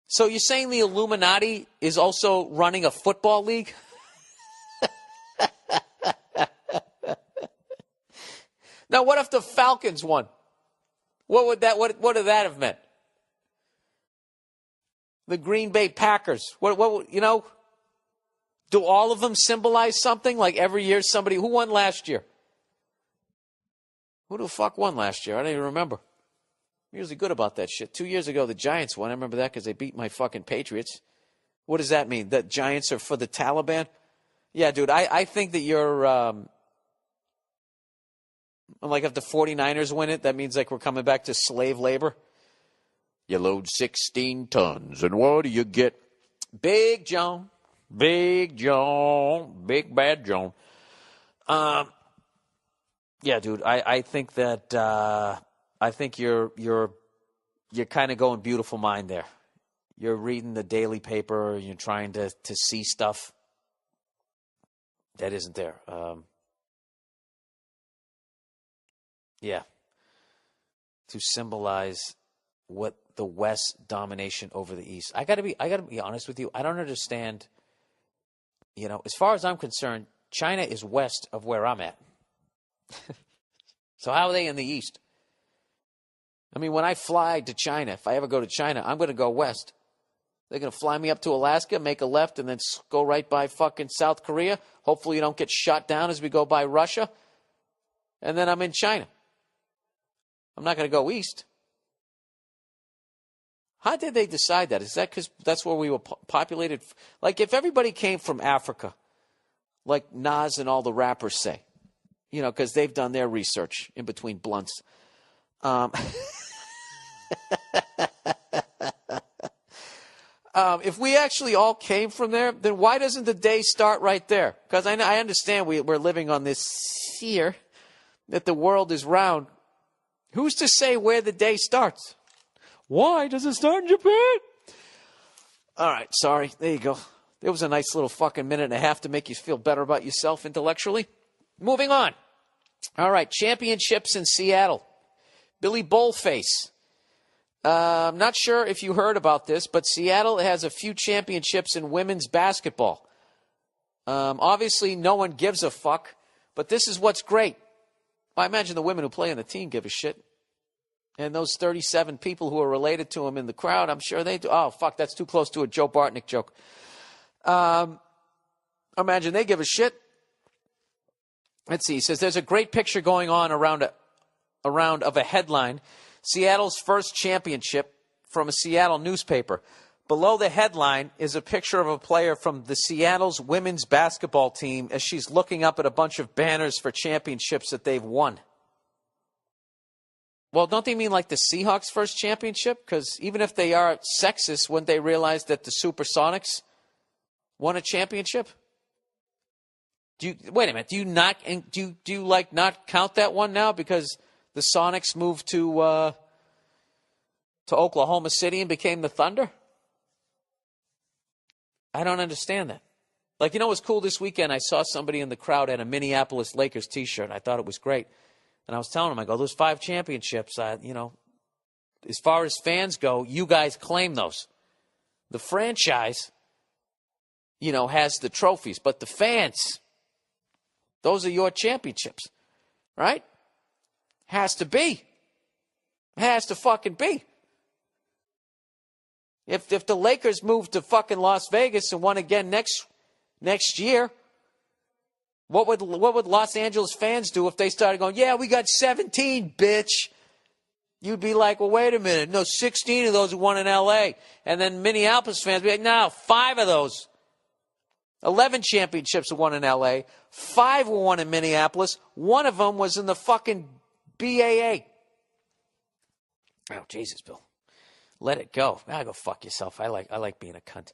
So you're saying the Illuminati is also running a football league? Now, what if the Falcons won? What would that have meant? The Green Bay Packers. What you know? Do all of them symbolize something? Like every year somebody who won last year? Who the fuck won last year? I don't even remember. I'm usually good about that shit. 2 years ago, the Giants won. I remember that because they beat my fucking Patriots. What does that mean? That Giants are for the Taliban? Yeah, dude, I think that you're... like if the 49ers win it, that means like we're coming back to slave labor. You load 16 tons, and what do you get? Big John. Big John. Big bad John. Yeah, dude, I think that I think you're kind of going beautiful mind there. You're reading the daily paper, you're trying to see stuff that isn't there. Yeah. To symbolize what the West domination over the East. I gotta be honest with you. I don't understand. You know, as far as I'm concerned, China is west of where I'm at. So how are they in the East? I mean, when I fly to China, if I ever go to China, I'm going to go west. They're going to fly me up to Alaska, make a left, and then go right by fucking South Korea. Hopefully you don't get shot down as we go by Russia. And then I'm in China. I'm not going to go east. How did they decide that? Is that because that's where we were populated? Like, if everybody came from Africa, like Nas and all the rappers say, you know, because they've done their research in between blunts. If we actually all came from there, then why doesn't the day start right there? Because I understand we're living on this sphere, that the world is round. Who's to say where the day starts? Why does it start in Japan? All right, sorry. There you go. It was a nice little fucking minute and a half to make you feel better about yourself intellectually. Moving on. All right, championships in Seattle. Billy Bullface. I'm not sure if you heard about this, but Seattle has a few championships in women's basketball. Obviously, no one gives a fuck, but this is what's great. I imagine the women who play on the team give a shit. And those 37 people who are related to him in the crowd, I'm sure they do. Oh, fuck, that's too close to a Joe Bartnick joke. Imagine they give a shit. Let's see. He says, there's a great picture going on around of a headline, Seattle's first championship, from a Seattle newspaper. Below the headline is a picture of a player from the Seattle's women's basketball team as she's looking up at a bunch of banners for championships that they've won. Well, don't they mean like the Seahawks' first championship? Because even if they are sexist, wouldn't they realize that the Supersonics won a championship? Wait a minute? Do you not count that one now because the Sonics moved to Oklahoma City and became the Thunder? I don't understand that. Like, you know what's cool this weekend? I saw somebody in the crowd had a Minneapolis Lakers T-shirt. I thought it was great. And I was telling him, I go, those 5 championships, you know, as far as fans go, you guys claim those. The franchise, you know, has the trophies. But the fans, those are your championships, right? Has to be. Has to fucking be. If the Lakers moved to fucking Las Vegas and won again next year, what would Los Angeles fans do if they started going, yeah, we got 17, bitch? You'd be like, well, wait a minute. No, 16 of those won in L.A. And then Minneapolis fans would be like, no, 5 of those. 11 championships were won in L.A. 5 were won in Minneapolis. 1 of them was in the fucking BAA. Oh, Jesus, Bill. Let it go. Go fuck yourself. I like being a cunt.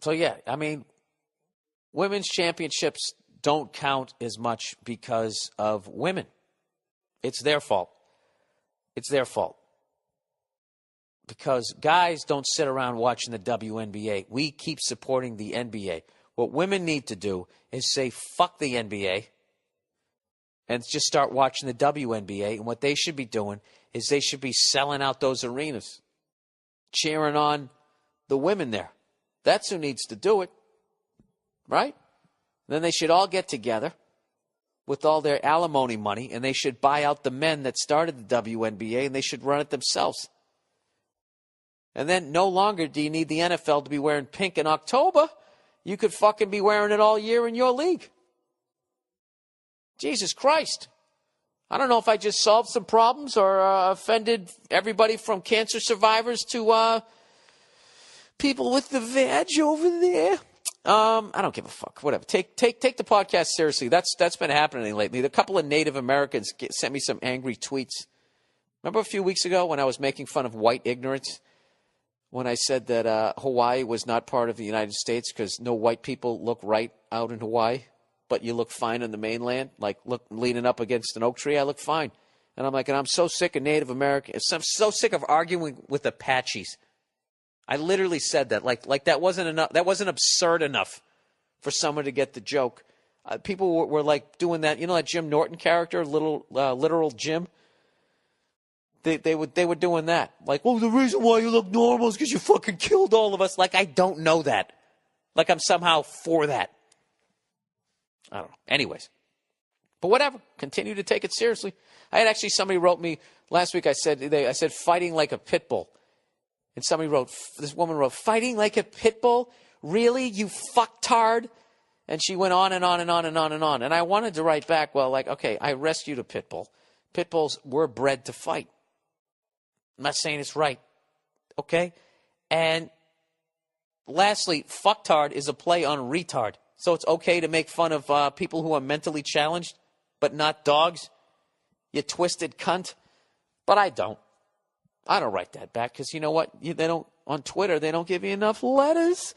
So, yeah, I mean, women's championships don't count as much because of women. It's their fault. It's their fault. Because guys don't sit around watching the WNBA. We keep supporting the NBA. What women need to do is say, fuck the NBA, and just start watching the WNBA. And what they should be doing is they should be selling out those arenas, cheering on the women there. That's who needs to do it, right? Then they should all get together with all their alimony money, and they should buy out the men that started the WNBA, and they should run it themselves. And then no longer do you need the NFL to be wearing pink in October. You could fucking be wearing it all year in your league. Jesus Christ. I don't know if I just solved some problems or offended everybody from cancer survivors to people with the vag over there. I don't give a fuck. Whatever. Take the podcast seriously. That's been happening lately. A couple of Native Americans sent me some angry tweets. Remember a few weeks ago when I was making fun of white ignorance? When I said that Hawaii was not part of the United States because no white people look right out in Hawaii, but you look fine on the mainland, like look leaning up against an oak tree, I look fine. And I'm like, and I'm so sick of Native Americans. I'm so sick of arguing with Apaches. I literally said that. Like that wasn't enough. That wasn't absurd enough for someone to get the joke. People were like doing that. You know that Jim Norton character, literal Jim? They were doing that. Like, oh, the reason why you look normal is because you fucking killed all of us. Like, I don't know that. Like, I'm somehow for that. I don't know. Anyways. But whatever. Continue to take it seriously. I had actually somebody wrote me last week. I said fighting like a pit bull. And this woman wrote, fighting like a pit bull? Really? You fucktard? And she went on and on and on and on and on. And I wanted to write back, well, like, okay, I rescued a pit bull. Pit bulls were bred to fight. I'm not saying it's right. Okay? And lastly, fucktard is a play on retard. So it's okay to make fun of people who are mentally challenged, but not dogs? You twisted cunt. But I don't. I don't write that back because you know what? They don't on Twitter. They don't give you enough letters.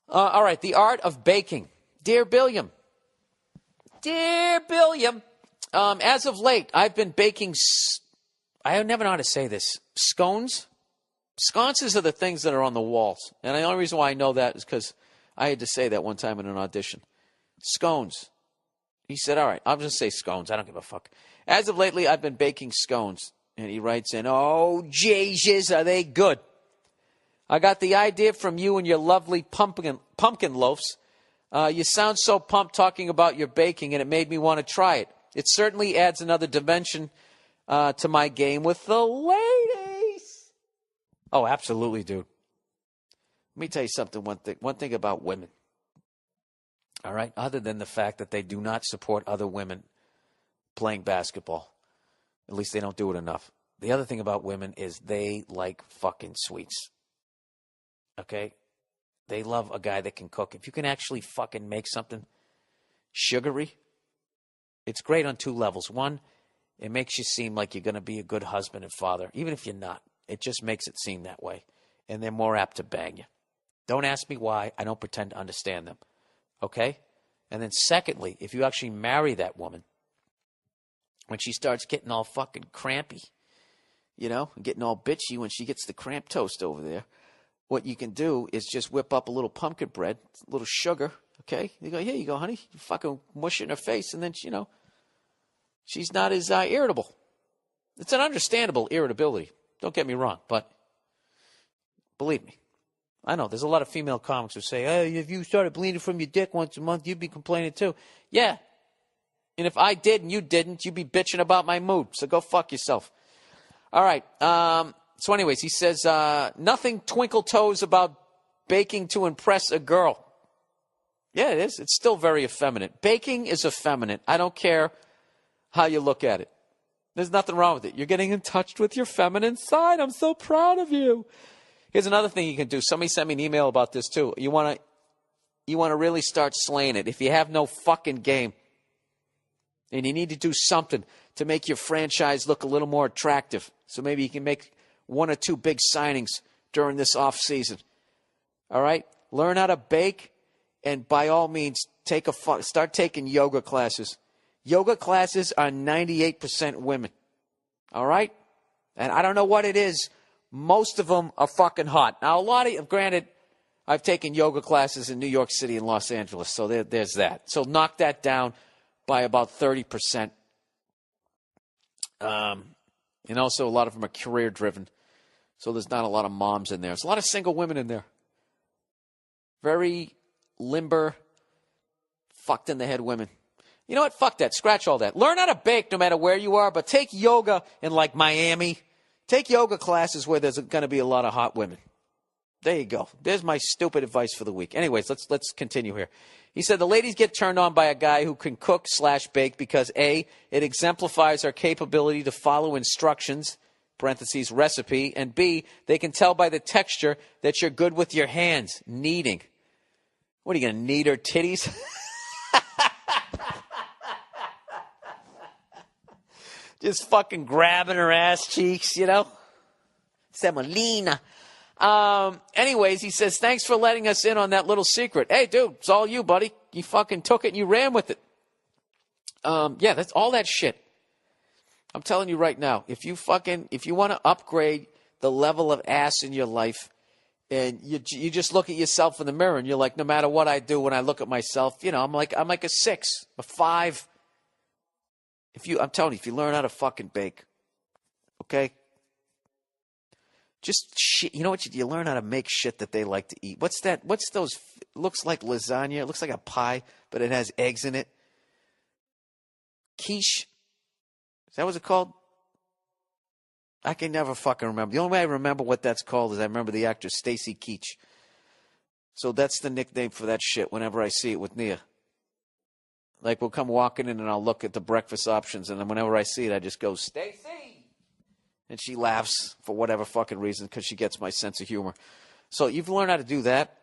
All right, the art of baking. Dear Billiam. As of late, I've been baking. I never know how to say this. Scones. Sconces are the things that are on the walls, and the only reason why I know that is because I had to say that one time in an audition. Scones. He said, "All right, I'll just say scones. I don't give a fuck." As of lately, I've been baking scones. And he writes in, oh, Jesus, are they good? I got the idea from you and your lovely pumpkin loaves. You sound so pumped talking about your baking, and it made me want to try it. It certainly adds another dimension to my game with the ladies. Oh, absolutely, dude. Let me tell you something, one thing about women. All right? Other than the fact that they do not support other women playing basketball. At least they don't do it enough. The other thing about women is they like fucking sweets. Okay? They love a guy that can cook. If you can actually fucking make something sugary, it's great on 2 levels. One, it makes you seem like you're going to be a good husband and father, even if you're not. It just makes it seem that way. And they're more apt to bang you. Don't ask me why. I don't pretend to understand them. Okay? And then secondly, if you actually marry that woman, when she starts getting all fucking crampy, you know, getting all bitchy when she gets the cramp toast over there, what you can do is just whip up a little pumpkin bread, a little sugar, okay? You go, here you go, honey. You fucking mush it in her face, and then, she's not as irritable. It's an understandable irritability. Don't get me wrong, but believe me, I know there's a lot of female comics who say, hey, if you started bleeding from your dick once a month, you'd be complaining too. Yeah. And if I did and you didn't, you'd be bitching about my mood. So go fuck yourself. All right. So anyways, he says, nothing twinkle toes about baking to impress a girl. Yeah, it is. It's still very effeminate. Baking is effeminate. I don't care how you look at it. There's nothing wrong with it. You're getting in touch with your feminine side. I'm so proud of you. Here's another thing you can do. Somebody sent me an email about this too. You want to really start slaying it. If you have no fucking game and you need to do something to make your franchise look a little more attractive, so maybe you can make 1 or 2 big signings during this off season. All right? Learn how to bake, and by all means, start taking yoga classes. Yoga classes are 98% women. All right? And I don't know what it is. Most of them are fucking hot. Now, granted, I've taken yoga classes in New York City and Los Angeles, so there's that. So knock that down by about 30%. And also a lot of them are career-driven. So there's not a lot of moms in there. There's a lot of single women in there. Very limber, fucked-in-the-head women. You know what? Fuck that. Scratch all that. Learn how to bake no matter where you are, but take yoga in, like, Miami. Take yoga classes where there's going to be a lot of hot women. There you go. There's my stupid advice for the week. Anyways, let's continue here. He said the ladies get turned on by a guy who can cook/bake because A, it exemplifies our capability to follow instructions, parentheses, recipe, and B, they can tell by the texture that you're good with your hands, kneading. What, are you going to knead her titties? Just fucking grabbing her ass cheeks, Semolina. Anyways, he says, thanks for letting us in on that little secret. Hey, dude, it's all you, buddy. You fucking took it and you ran with it. Yeah, that's all that shit. I'm telling you right now, if you want to upgrade the level of ass in your life, and you just look at yourself in the mirror and you're like, no matter what I do, when I look at myself, I'm like a 6, a 5. I'm telling you, if you learn how to fucking bake, okay? Just shit. You know what? You learn how to make shit that they like to eat. What's that? What's those? Looks like lasagna. It looks like a pie, but it has eggs in it. Quiche. Is that what it's called? I can never fucking remember. The only way I remember what that's called is I remember the actor Stacy Keach. So that's the nickname for that shit whenever I see it with Nia. Like, we'll come walking in and I'll look at the breakfast options, and then whenever I see it, I just go, Stacy! And she laughs for whatever fucking reason because she gets my sense of humor. So you've learned how to do that.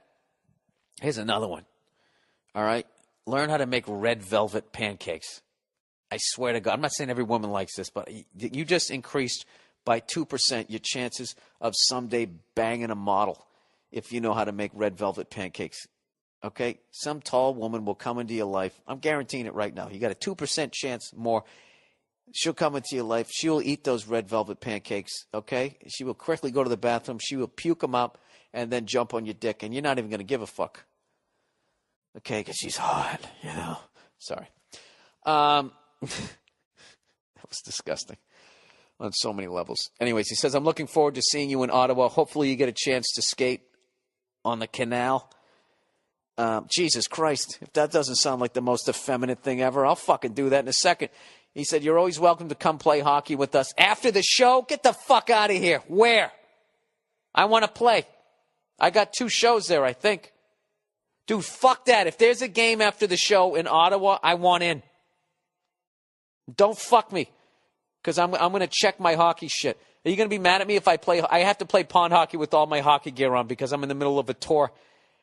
Here's another one. All right? Learn how to make red velvet pancakes. I swear to God, I'm not saying every woman likes this, but you just increased by 2% your chances of someday banging a model if you know how to make red velvet pancakes. Okay? Some tall woman will come into your life. I'm guaranteeing it right now. You got a 2% chance more. She'll come into your life. She will eat those red velvet pancakes, okay? She will quickly go to the bathroom. She will puke them up and then jump on your dick, and you're not even going to give a fuck. Okay? Because she's hot, Sorry. That was disgusting on so many levels. Anyways, he says, I'm looking forward to seeing you in Ottawa. Hopefully you get a chance to skate on the canal. Jesus Christ, if that doesn't sound like the most effeminate thing ever, I'll fucking do that in a second. He said, you're always welcome to come play hockey with us. After the show, get the fuck out of here. Where? I want to play. I got 2 shows there, I think. Dude, fuck that. If there's a game after the show in Ottawa, I want in. Don't fuck me, because I'm going to check my hockey shit. Are you going to be mad at me if I play? I have to play pond hockey with all my hockey gear on because I'm in the middle of a tour.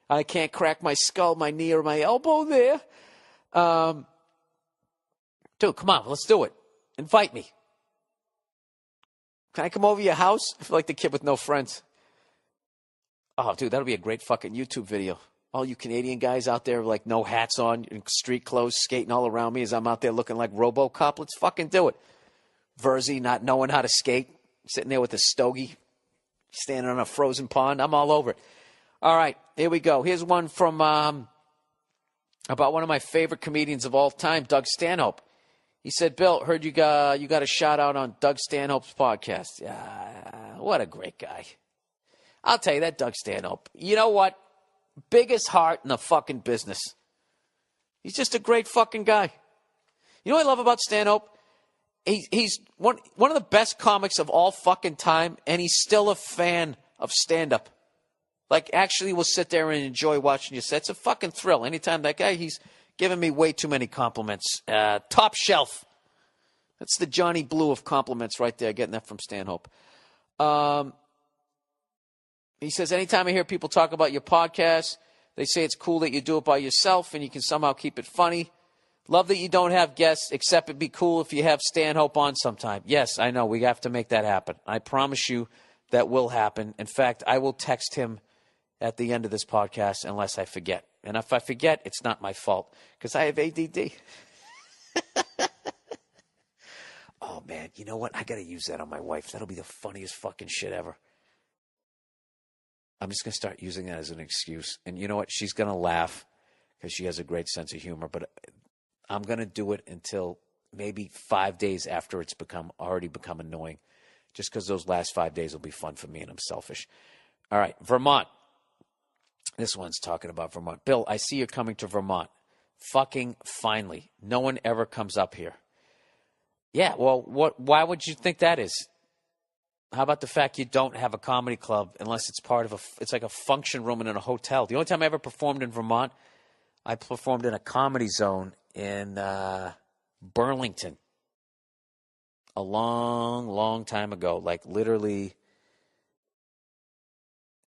I can't crack my skull, my knee, or my elbow there. Dude, come on, let's do it. Invite me. Can I come over to your house? I feel like the kid with no friends. Oh, dude, that'll be a great fucking YouTube video. All you Canadian guys out there, like, no hats on, in street clothes, skating all around me as I'm out there looking like RoboCop. Let's fucking do it. Verzi not knowing how to skate, sitting there with a stogie. Standing on a frozen pond. I'm all over it. All right, here we go. Here's one from about one of my favorite comedians of all time, Doug Stanhope. He said, Bill, heard you got a shout out on Doug Stanhope's podcast. What a great guy. I'll tell you that, Doug Stanhope. You know what? Biggest heart in the fucking business. He's just a great fucking guy. You know what I love about Stanhope? He's one of the best comics of all fucking time, and he's still a fan of stand-up. Like, actually will sit there and enjoy watching your set. It's a fucking thrill. Anytime that guy, he's giving me way too many compliments. Top shelf. That's the Johnny Blue of compliments right there, getting that from Stanhope. He says, anytime I hear people talk about your podcast, they say it's cool that you do it by yourself and you can somehow keep it funny. Love that you don't have guests, except it'd be cool if you have Stanhope on sometime. Yes, I know. We have to make that happen. I promise you that will happen. In fact, I will text him at the end of this podcast unless I forget. And if I forget, it's not my fault because I have ADD. Oh, man, you know what? I got to use that on my wife. That'll be the funniest fucking shit ever. I'm just going to start using that as an excuse. And you know what? She's going to laugh because she has a great sense of humor. But I'm going to do it until maybe 5 days after it's already become annoying. Just because those last 5 days will be fun for me and I'm selfish. All right, Vermont. This one's talking about Vermont. Bill, I see you're coming to Vermont. Fucking finally. No one ever comes up here. Yeah, well, why would you think that is? How about the fact you don't have a comedy club unless it's part of it's like a function room in a hotel? The only time I ever performed in Vermont, I performed in a Comedy Zone in Burlington a long, long time ago. Like literally,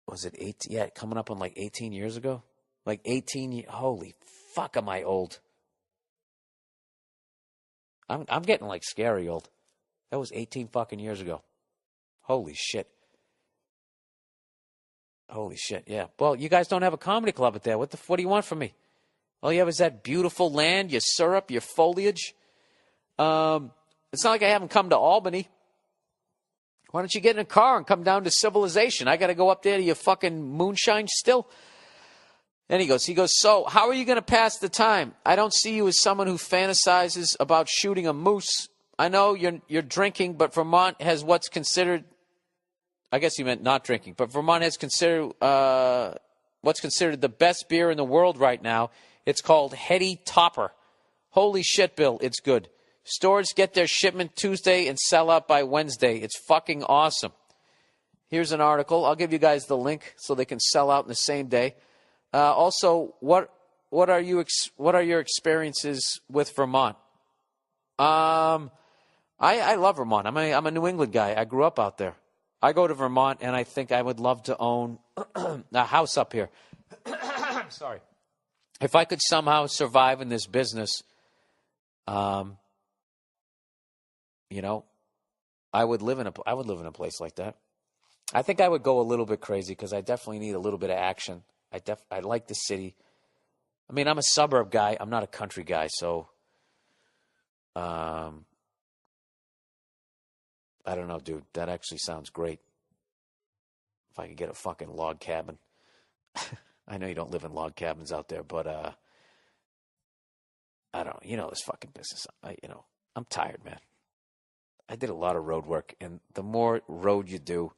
was it 18? Yeah, coming up on like 18 years ago. Like 18. Holy fuck, am I old? I'm getting like scary old. That was 18 fucking years ago. Holy shit. Holy shit, yeah. Well, you guys don't have a comedy club up there. What do you want from me? All you have is that beautiful land, your syrup, your foliage. It's not like I haven't come to Albany. Why don't you get in a car and come down to civilization? I got to go up there to your fucking moonshine still. And he goes, so how are you going to pass the time? I don't see you as someone who fantasizes about shooting a moose. I know you're drinking, but Vermont has what's considered, I guess you meant not drinking, but Vermont has what's considered the best beer in the world right now. It's called Heady Topper. Holy shit, Bill, it's good. Stores get their shipment Tuesday and sell out by Wednesday. It's fucking awesome. Here's an article. I'll give you guys the link so they can sell out in the same day. Also, what are your experiences with Vermont? I love Vermont. I'm a New England guy. I grew up out there. I go to Vermont, and I think I would love to own a house up here. Sorry. If I could somehow survive in this business, I would live in a place like that. I think I would go a little bit crazy because I definitely need a little bit of action. I like the city. I mean, I'm a suburb guy. I'm not a country guy, so I don't know, dude. That actually sounds great. If I could get a fucking log cabin. I know you don't live in log cabins out there, but I don't know. This fucking business. I'm tired, man. I did a lot of road work, and the more road you do,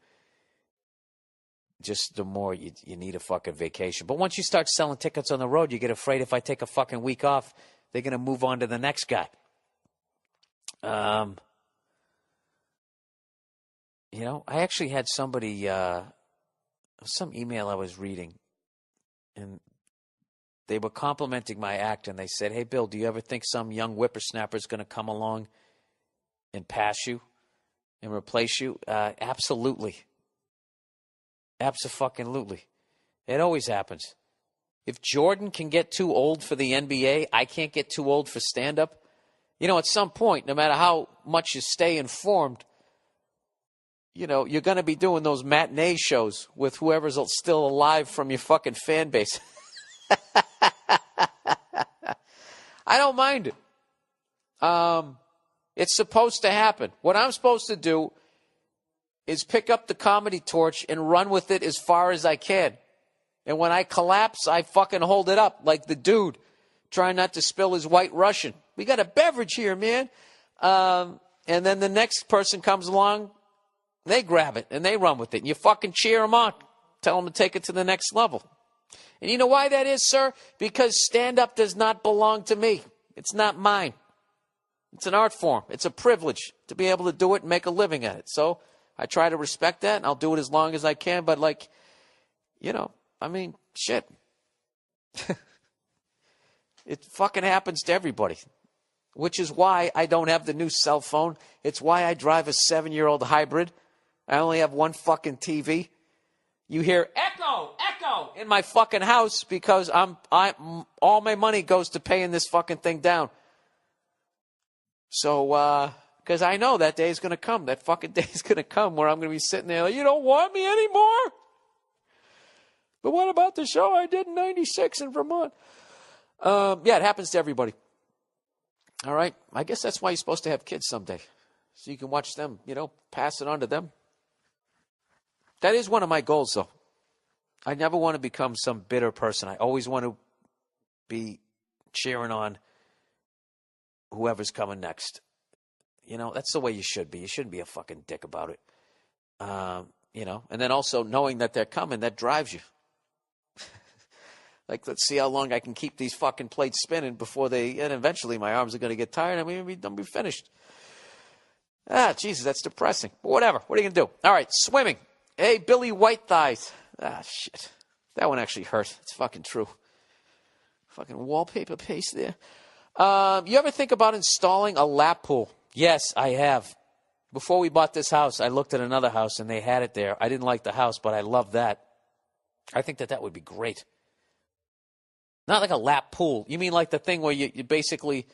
just the more you need a fucking vacation. But once you start selling tickets on the road, you get afraid if I take a fucking week off, they're going to move on to the next guy. I actually had somebody, some email I was reading, and they were complimenting my act, and they said, hey, Bill, do you ever think some young whippersnapper is going to come along and pass you and replace you? Absolutely. Abso-fucking-lutely. It always happens. If Jordan can get too old for the NBA, I can't get too old for stand-up. At some point, no matter how much you stay informed, you're going to be doing those matinee shows with whoever's still alive from your fucking fan base. I don't mind it. It's supposed to happen. What I'm supposed to do is pick up the comedy torch and run with it as far as I can. And when I collapse, I fucking hold it up like the dude trying not to spill his White Russian. We got a beverage here, man. And then the next person comes along, they grab it and they run with it. And you fucking cheer them on. Tell them to take it to the next level. And you know why that is, sir? Because stand-up does not belong to me. It's not mine. It's an art form. It's a privilege to be able to do it and make a living at it. So I try to respect that, and I'll do it as long as I can. But, like, you know, I mean, shit. It fucking happens to everybody, which is why I don't have the new cell phone. It's why I drive a 7-year-old hybrid. I only have one fucking TV. You hear echo, echo in my fucking house because all my money goes to paying this fucking thing down. So, because I know that day is going to come. That fucking day is going to come where I'm going to be sitting there like, you don't want me anymore? But what about the show I did in 96 in Vermont? Yeah, it happens to everybody. All right. I guess that's why you're supposed to have kids someday. So you can watch them, you know, pass it on to them. That is one of my goals, though. I never want to become some bitter person. I always want to be cheering on whoever's coming next. You know, that's the way you should be. You shouldn't be a fucking dick about it. You know, and then also knowing that they're coming, that drives you. Like, let's see how long I can keep these fucking plates spinning before and eventually my arms are going to get tired and I'm going to be finished. Jesus, that's depressing. But whatever. What are you going to do? All right, swimming. Hey, Billy White Thighs. Shit. That one actually hurt. It's fucking true. Fucking wallpaper paste there. You ever think about installing a lap pool? Yes, I have. Before we bought this house, I looked at another house and they had it there. I didn't like the house, but I love that. I think that would be great. Not like a lap pool. You mean like the thing where you basically,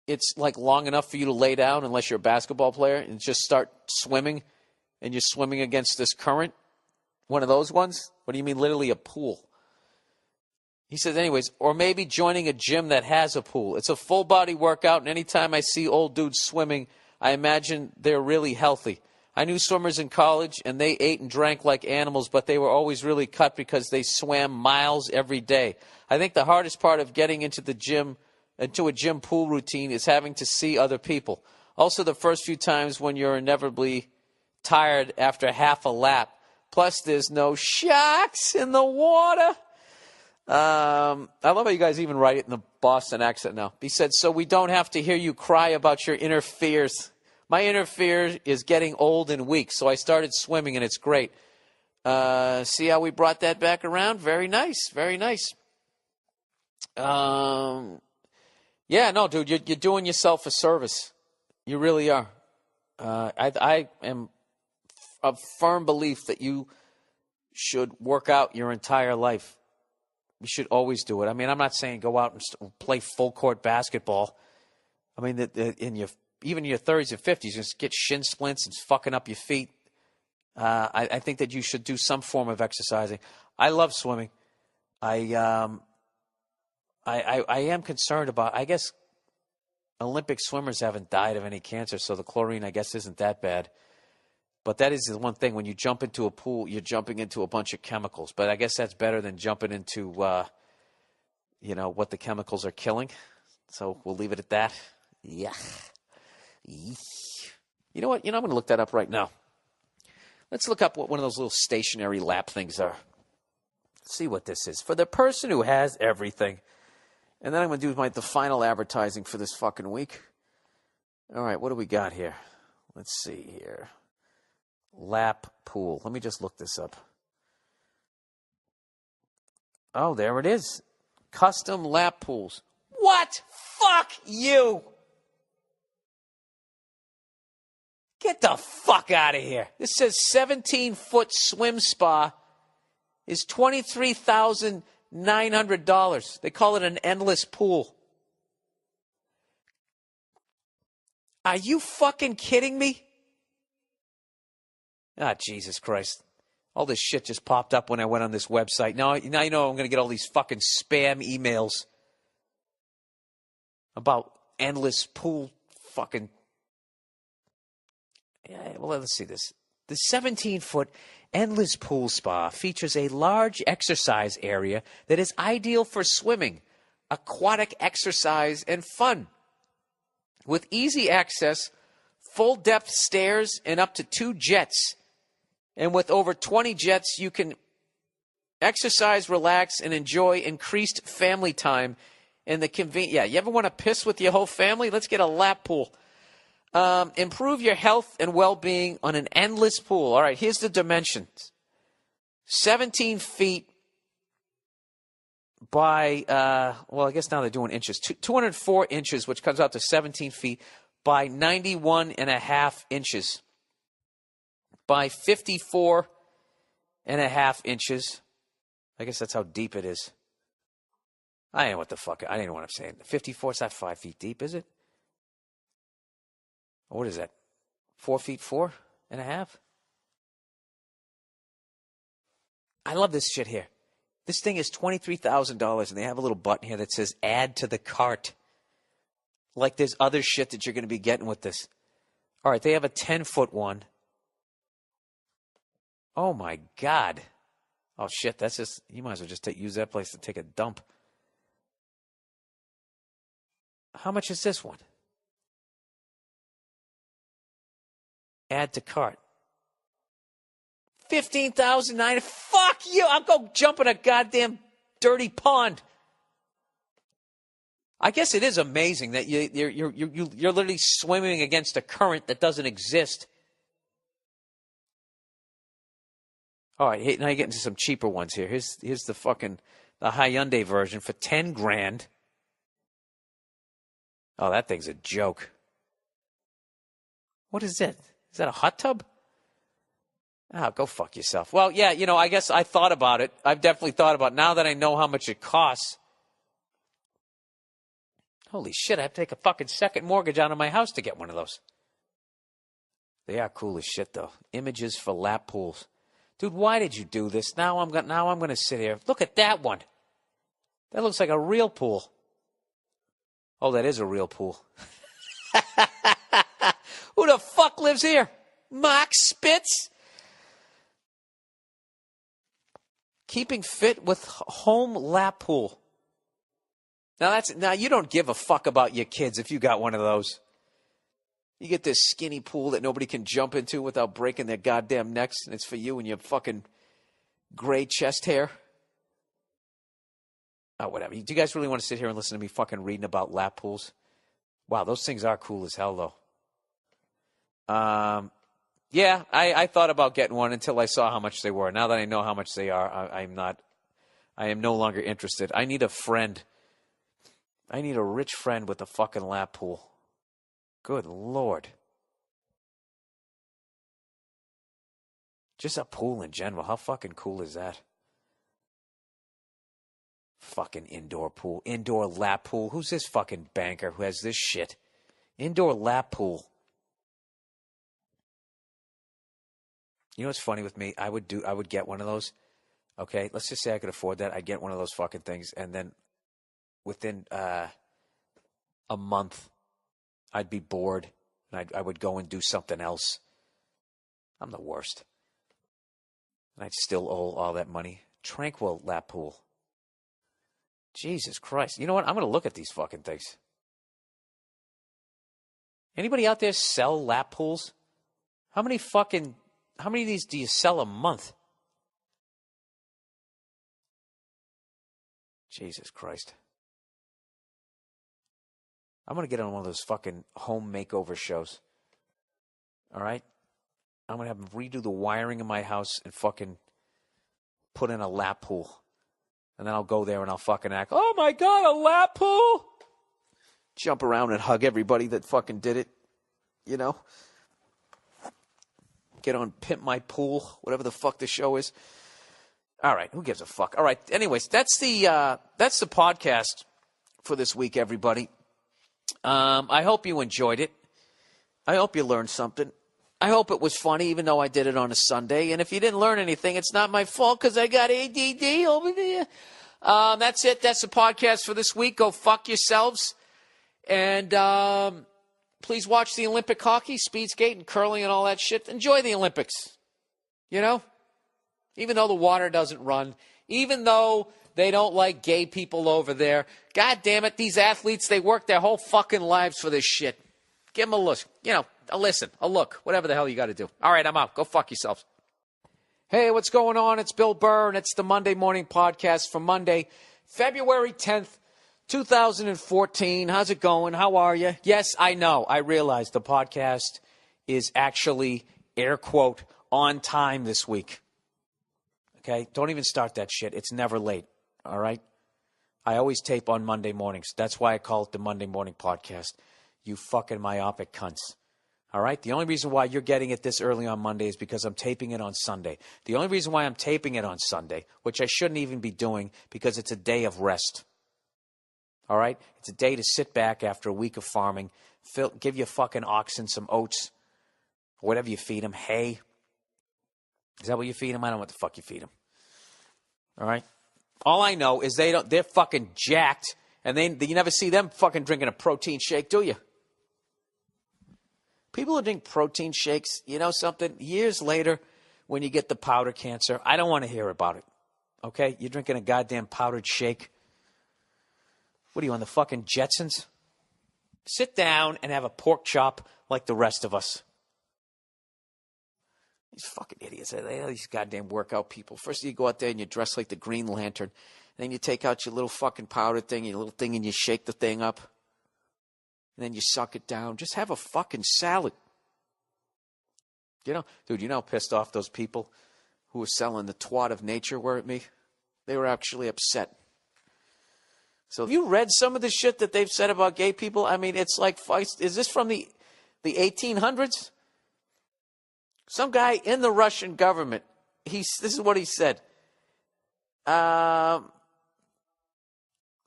it's like long enough for you to lay down unless you're a basketball player and just start swimming and you're swimming against this current? One of those ones? What do you mean literally a pool? He says, anyways, or maybe joining a gym that has a pool. It's a full body workout, and anytime I see old dudes swimming, I imagine they're really healthy. I knew swimmers in college, and they ate and drank like animals, but they were always really cut because they swam miles every day. I think the hardest part of getting into a gym pool routine is having to see other people. Also, the first few times when you're inevitably tired after half a lap. Plus, there's no sharks in the water. I love how you guys even write it in the Boston accent now. He said, so we don't have to hear you cry about your inner fears. My inner fear is getting old and weak, so I started swimming, and it's great. See how we brought that back around? Very nice, very nice. Yeah, no, dude, you're doing yourself a service. You really are. I am of firm belief that you should work out your entire life. You should always do it. I mean, I'm not saying go out and play full court basketball. I mean, even in your 30s and 50s, you just get shin splints and fucking up your feet. I think that you should do some form of exercising. I love swimming. I am concerned about, I guess, Olympic swimmers haven't died of any cancer, so the chlorine, I guess, isn't that bad. But that is the one thing. When you jump into a pool, you're jumping into a bunch of chemicals. But I guess that's better than jumping into, what the chemicals are killing. So we'll leave it at that. Yeah. You know what? I'm going to look that up right now. Let's look up what one of those little stationary lap things are. Let's see what this is. For the person who has everything. And then I'm going to do the final advertising for this fucking week. All right, what do we got here? Let's see here. Lap pool. Let me just look this up. Oh, there it is. Custom lap pools. What? Fuck you. Get the fuck out of here. This says 17-foot swim spa is $23,900. They call it an endless pool. Are you fucking kidding me? Jesus Christ. All this shit just popped up when I went on this website. Now you know I'm going to get all these fucking spam emails about endless pool fucking... well, let's see this. The 17-foot endless pool spa features a large exercise area that is ideal for swimming, aquatic exercise, and fun. With easy access, full-depth stairs, and up to 2 jets. And with over 20 jets, you can exercise, relax, and enjoy increased family time in the convenience. Yeah, you ever want to piss with your whole family? Let's get a lap pool. Improve your health and well-being on an endless pool. All right, here's the dimensions. 17 feet by, well, I guess now they're doing inches. 204 inches, which comes out to 17 feet by 91 and a half inches by 54 and a half inches. I guess that's how deep it is. I don't know what the fuck. I don't know what I'm saying. 54, it's not 5 feet deep, is it? What is that? 4 feet, 4 and a half? I love this shit here. This thing is $23,000, and they have a little button here that says add to the cart. Like there's other shit that you're going to be getting with this. All right, they have a 10-foot one. Oh, my God. Oh, shit, that's just, you might as well just use that place to take a dump. How much is this one? Add to cart. $15,900. Fuck you. I'll go jump in a goddamn dirty pond. I guess it is amazing that you're literally swimming against a current that doesn't exist. All right, now you're getting to some cheaper ones here. Here's the Hyundai version for $10,000. Oh, that thing's a joke. What is it? Is that a hot tub? Oh, go fuck yourself. Well, yeah, I guess I thought about it. I've definitely thought about it. Now that I know how much it costs. Holy shit, I have to take a fucking second mortgage out of my house to get one of those. They are cool as shit, though. Images for lap pools. Dude, why did you do this? Now I'm going to sit here. Look at that one. That looks like a real pool. Oh, that is a real pool. Who the fuck lives here? Mark Spitz? Keeping fit with home lap pool. Now you don't give a fuck about your kids if you got one of those. You get this skinny pool that nobody can jump into without breaking their goddamn necks, and it's for you and your fucking gray chest hair. Oh, whatever. Do you guys really want to sit here and listen to me fucking reading about lap pools? Wow, those things are cool as hell, though. Yeah, I thought about getting one until I saw how much they were. Now that I know how much they are, I am no longer interested. I need a friend. I need a rich friend with a fucking lap pool. Good Lord. Just a pool in general. How fucking cool is that? Fucking indoor pool. Indoor lap pool. Who's this fucking banker who has this shit? Indoor lap pool. You know what's funny with me? I would get one of those. Okay, let's just say I could afford that. I'd get one of those fucking things, and then within a month, I'd be bored, and I would go and do something else. I'm the worst. And I'd still owe all that money. Tranquil lap pool. Jesus Christ. You know what? I'm going to look at these fucking things. Anybody out there sell lap pools? How many of these do you sell a month? Jesus Christ. I'm going to get on one of those fucking home makeover shows. All right? I'm going to have them redo the wiring in my house and fucking put in a lap pool. And then I'll go there and I'll fucking act, oh my God, a lap pool? Jump around and hug everybody that fucking did it. You know? Get on Pimp My Pool, whatever the fuck the show is. All right, who gives a fuck? All right, anyways, that's the podcast for this week, everybody. I hope you enjoyed it. I hope you learned something. I hope it was funny, even though I did it on a Sunday. And if you didn't learn anything, it's not my fault because I got ADD over there. That's it. That's the podcast for this week. Go fuck yourselves. And please watch the Olympic hockey, speed skating, curling, and all that shit. Enjoy the Olympics. You know? Even though the water doesn't run, even though they don't like gay people over there. God damn it, these athletes, they work their whole fucking lives for this shit. Give them a look. You know, a listen, a look, whatever the hell you got to do. All right, I'm out. Go fuck yourselves. Hey, what's going on? It's Bill Burr, and it's the Monday Morning Podcast for Monday, February 10th, 2014. How's it going? How are you? Yes, I know. I realize the podcast is actually, air quote, on time this week. Okay? Don't even start that shit. It's never late. All right? I always tape on Monday mornings. That's why I call it the Monday Morning Podcast. You fucking myopic cunts. All right? The only reason why you're getting it this early on Monday is because I'm taping it on Sunday. The only reason why I'm taping it on Sunday, which I shouldn't even be doing, because it's a day of rest. All right? It's a day to sit back after a week of farming, give your fucking oxen some oats, whatever you feed them, hay. Is that what you feed them? I don't know what the fuck you feed them. All right? All I know is they're fucking jacked, and you never see them fucking drinking a protein shake, do you? People who drink protein shakes, you know something? Years later, when you get the powder cancer, I don't want to hear about it. Okay? You're drinking a goddamn powdered shake. What are you, on the fucking Jetsons? Sit down and have a pork chop like the rest of us. These fucking idiots. They are these goddamn workout people. First you go out there and you dress like the Green Lantern. And then you take out your little fucking powder thing, your little thing, and you shake the thing up. And then you suck it down. Just have a fucking salad. You know, dude, you know how pissed off those people who were selling the twat of nature were at me? They were actually upset. So have you read some of the shit that they've said about gay people? I mean, it's like, is this from the 1800s? Some guy in the Russian government, this is what he said.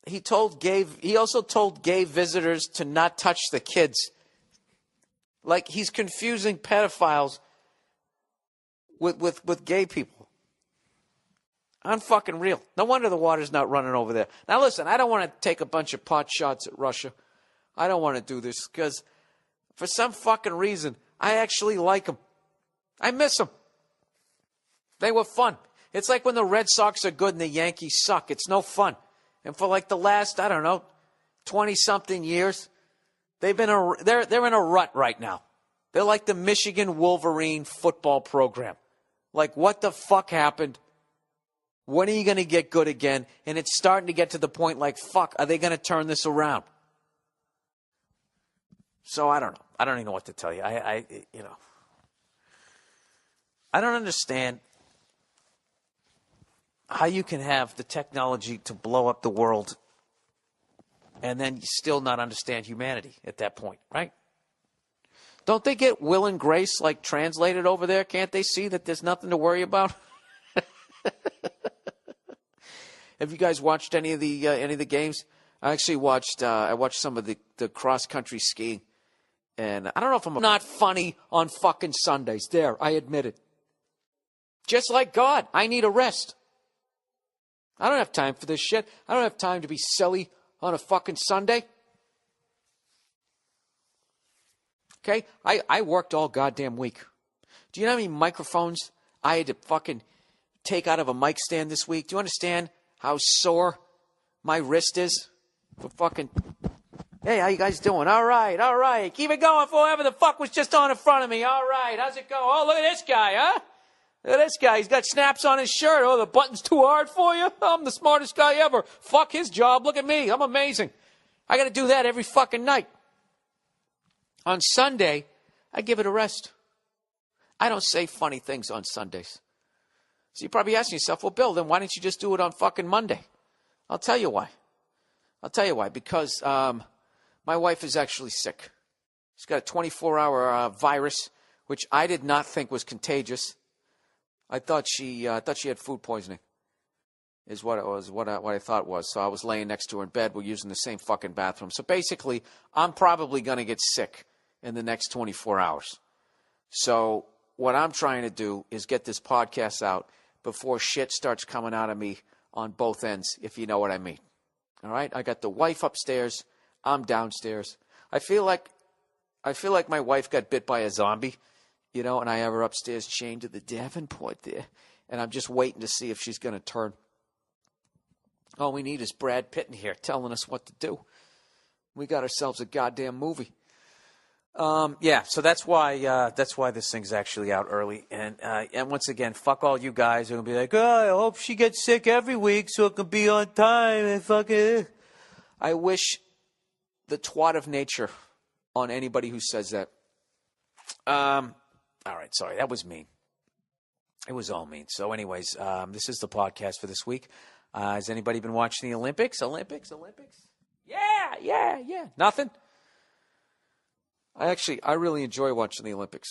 He also told gay visitors to not touch the kids. Like, he's confusing pedophiles with gay people. Unfucking real. No wonder the water's not running over there. Now listen, I don't want to take a bunch of pot shots at Russia. I don't want to do this because for some fucking reason, I actually like them. I miss them. They were fun. It's like when the Red Sox are good and the Yankees suck. It's no fun. And for like the last, 20-something years, they're in a rut right now. They're like the Michigan Wolverine football program. Like, what the fuck happened? When are you going to get good again? And it's starting to get to the point like, fuck, are they going to turn this around? So I don't know. I don't even know what to tell you. I don't understand how you can have the technology to blow up the world and then still not understand humanity at that point, right? Don't they get will and grace like translated over there? Can't they see that there's nothing to worry about? Have you guys watched any of the games? I actually watched some of the cross country skiing, and I don't know if I'm not funny on fucking Sundays. There, I admit it. Just like God, I need a rest. I don't have time for this shit. I don't have time to be silly on a fucking Sunday. Okay? I worked all goddamn week. Do you know how many microphones I had to fucking take out of a mic stand this week? Do you understand how sore my wrist is? For fucking... Hey, how you guys doing? All right. Keep it going for whoever the fuck was just on in front of me. All right, how's it going? Oh, look at this guy, huh? Look at this guy. He's got snaps on his shirt. Oh, the button's too hard for you? I'm the smartest guy ever. Fuck his job. Look at me. I'm amazing. I got to do that every fucking night. On Sunday, I give it a rest. I don't say funny things on Sundays. So you're probably asking yourself, well, Bill, then why didn't you just do it on fucking Monday? I'll tell you why. Because my wife is actually sick. She's got a 24-hour virus, which I did not think was contagious. I thought she had food poisoning, is what it was, what I thought it was. So I was laying next to her in bed. We're using the same fucking bathroom. So basically, I'm probably going to get sick in the next 24 hours. So what I'm trying to do is get this podcast out before shit starts coming out of me on both ends, if you know what I mean. All right? I got the wife upstairs. I'm downstairs. I feel like I feel like my wife got bit by a zombie, and I have her upstairs chained to the Davenport there. And I'm just waiting to see if she's going to turn. All we need is Brad Pitt in here telling us what to do. We got ourselves a goddamn movie. So that's why this thing's actually out early. And once again, fuck all you guys who are gonna be like, I hope she gets sick every week so it can be on time and fucking. I wish the twat of nature on anybody who says that. All right, sorry, that was mean. It was all mean. So, anyways, this is the podcast for this week. Has anybody been watching the Olympics? Olympics? Yeah. Nothing. I really enjoy watching the Olympics.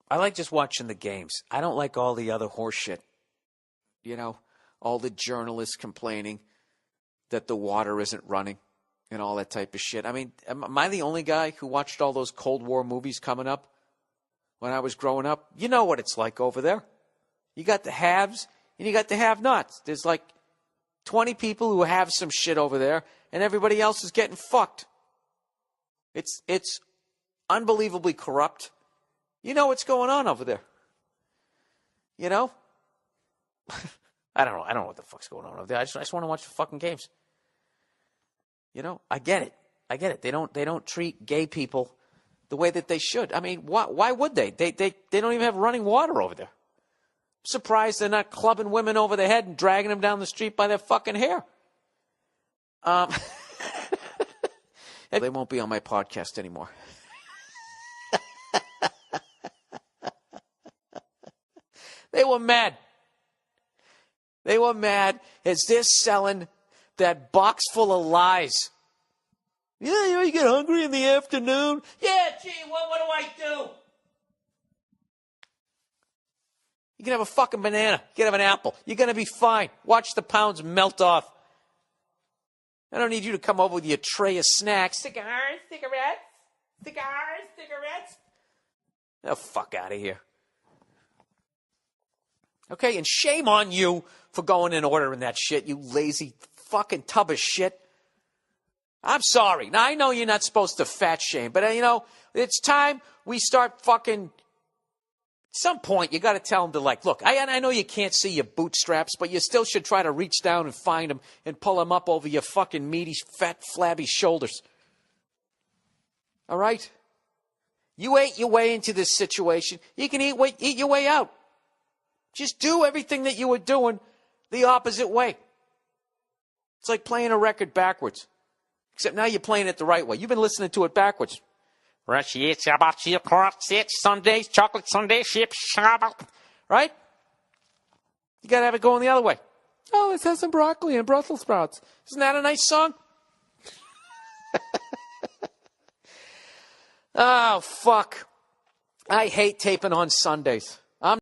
I like just watching the games. I don't like all the other horse shit. All the journalists complaining that the water isn't running and all that type of shit. I mean, am I the only guy who watched all those Cold War movies coming up when I was growing up? You know what it's like over there. You got the haves and you got the have-nots. There's like 20 people who have some shit over there and everybody else is getting fucked. It's unbelievably corrupt. You know what's going on over there. I don't know what the fuck's going on over there. I just want to watch the fucking games. I get it. They don't treat gay people the way that they should. I mean, why would they? They don't even have running water over there. I'm surprised they're not clubbing women over the head and dragging them down the street by their fucking hair. They won't be on my podcast anymore. They were mad. They were mad as they're selling that box full of lies. Yeah, you get hungry in the afternoon. Yeah, gee, what do I do? You can have a fucking banana. You can have an apple. You're going to be fine. Watch the pounds melt off. I don't need you to come over with your tray of snacks. Cigarettes. Oh, fuck out of here. Okay, and shame on you for going and ordering that shit, you lazy fucking tub of shit. I'm sorry. Now, I know you're not supposed to fat shame, but, it's time we start fucking... At some point, you got to tell them to, look, I know you can't see your bootstraps, but you still should try to reach down and find them and pull them up over your fucking meaty, fat, flabby shoulders. All right? You ate your way into this situation. You can eat your way out. Just do everything that you were doing the opposite way. It's like playing a record backwards. Except now you're playing it the right way. You've been listening to it backwards. Sundays, chocolate Sunday chips. Right? You got to have it going the other way. Oh, let's have some broccoli and Brussels sprouts. Isn't that a nice song? Oh, fuck. I hate taping on Sundays.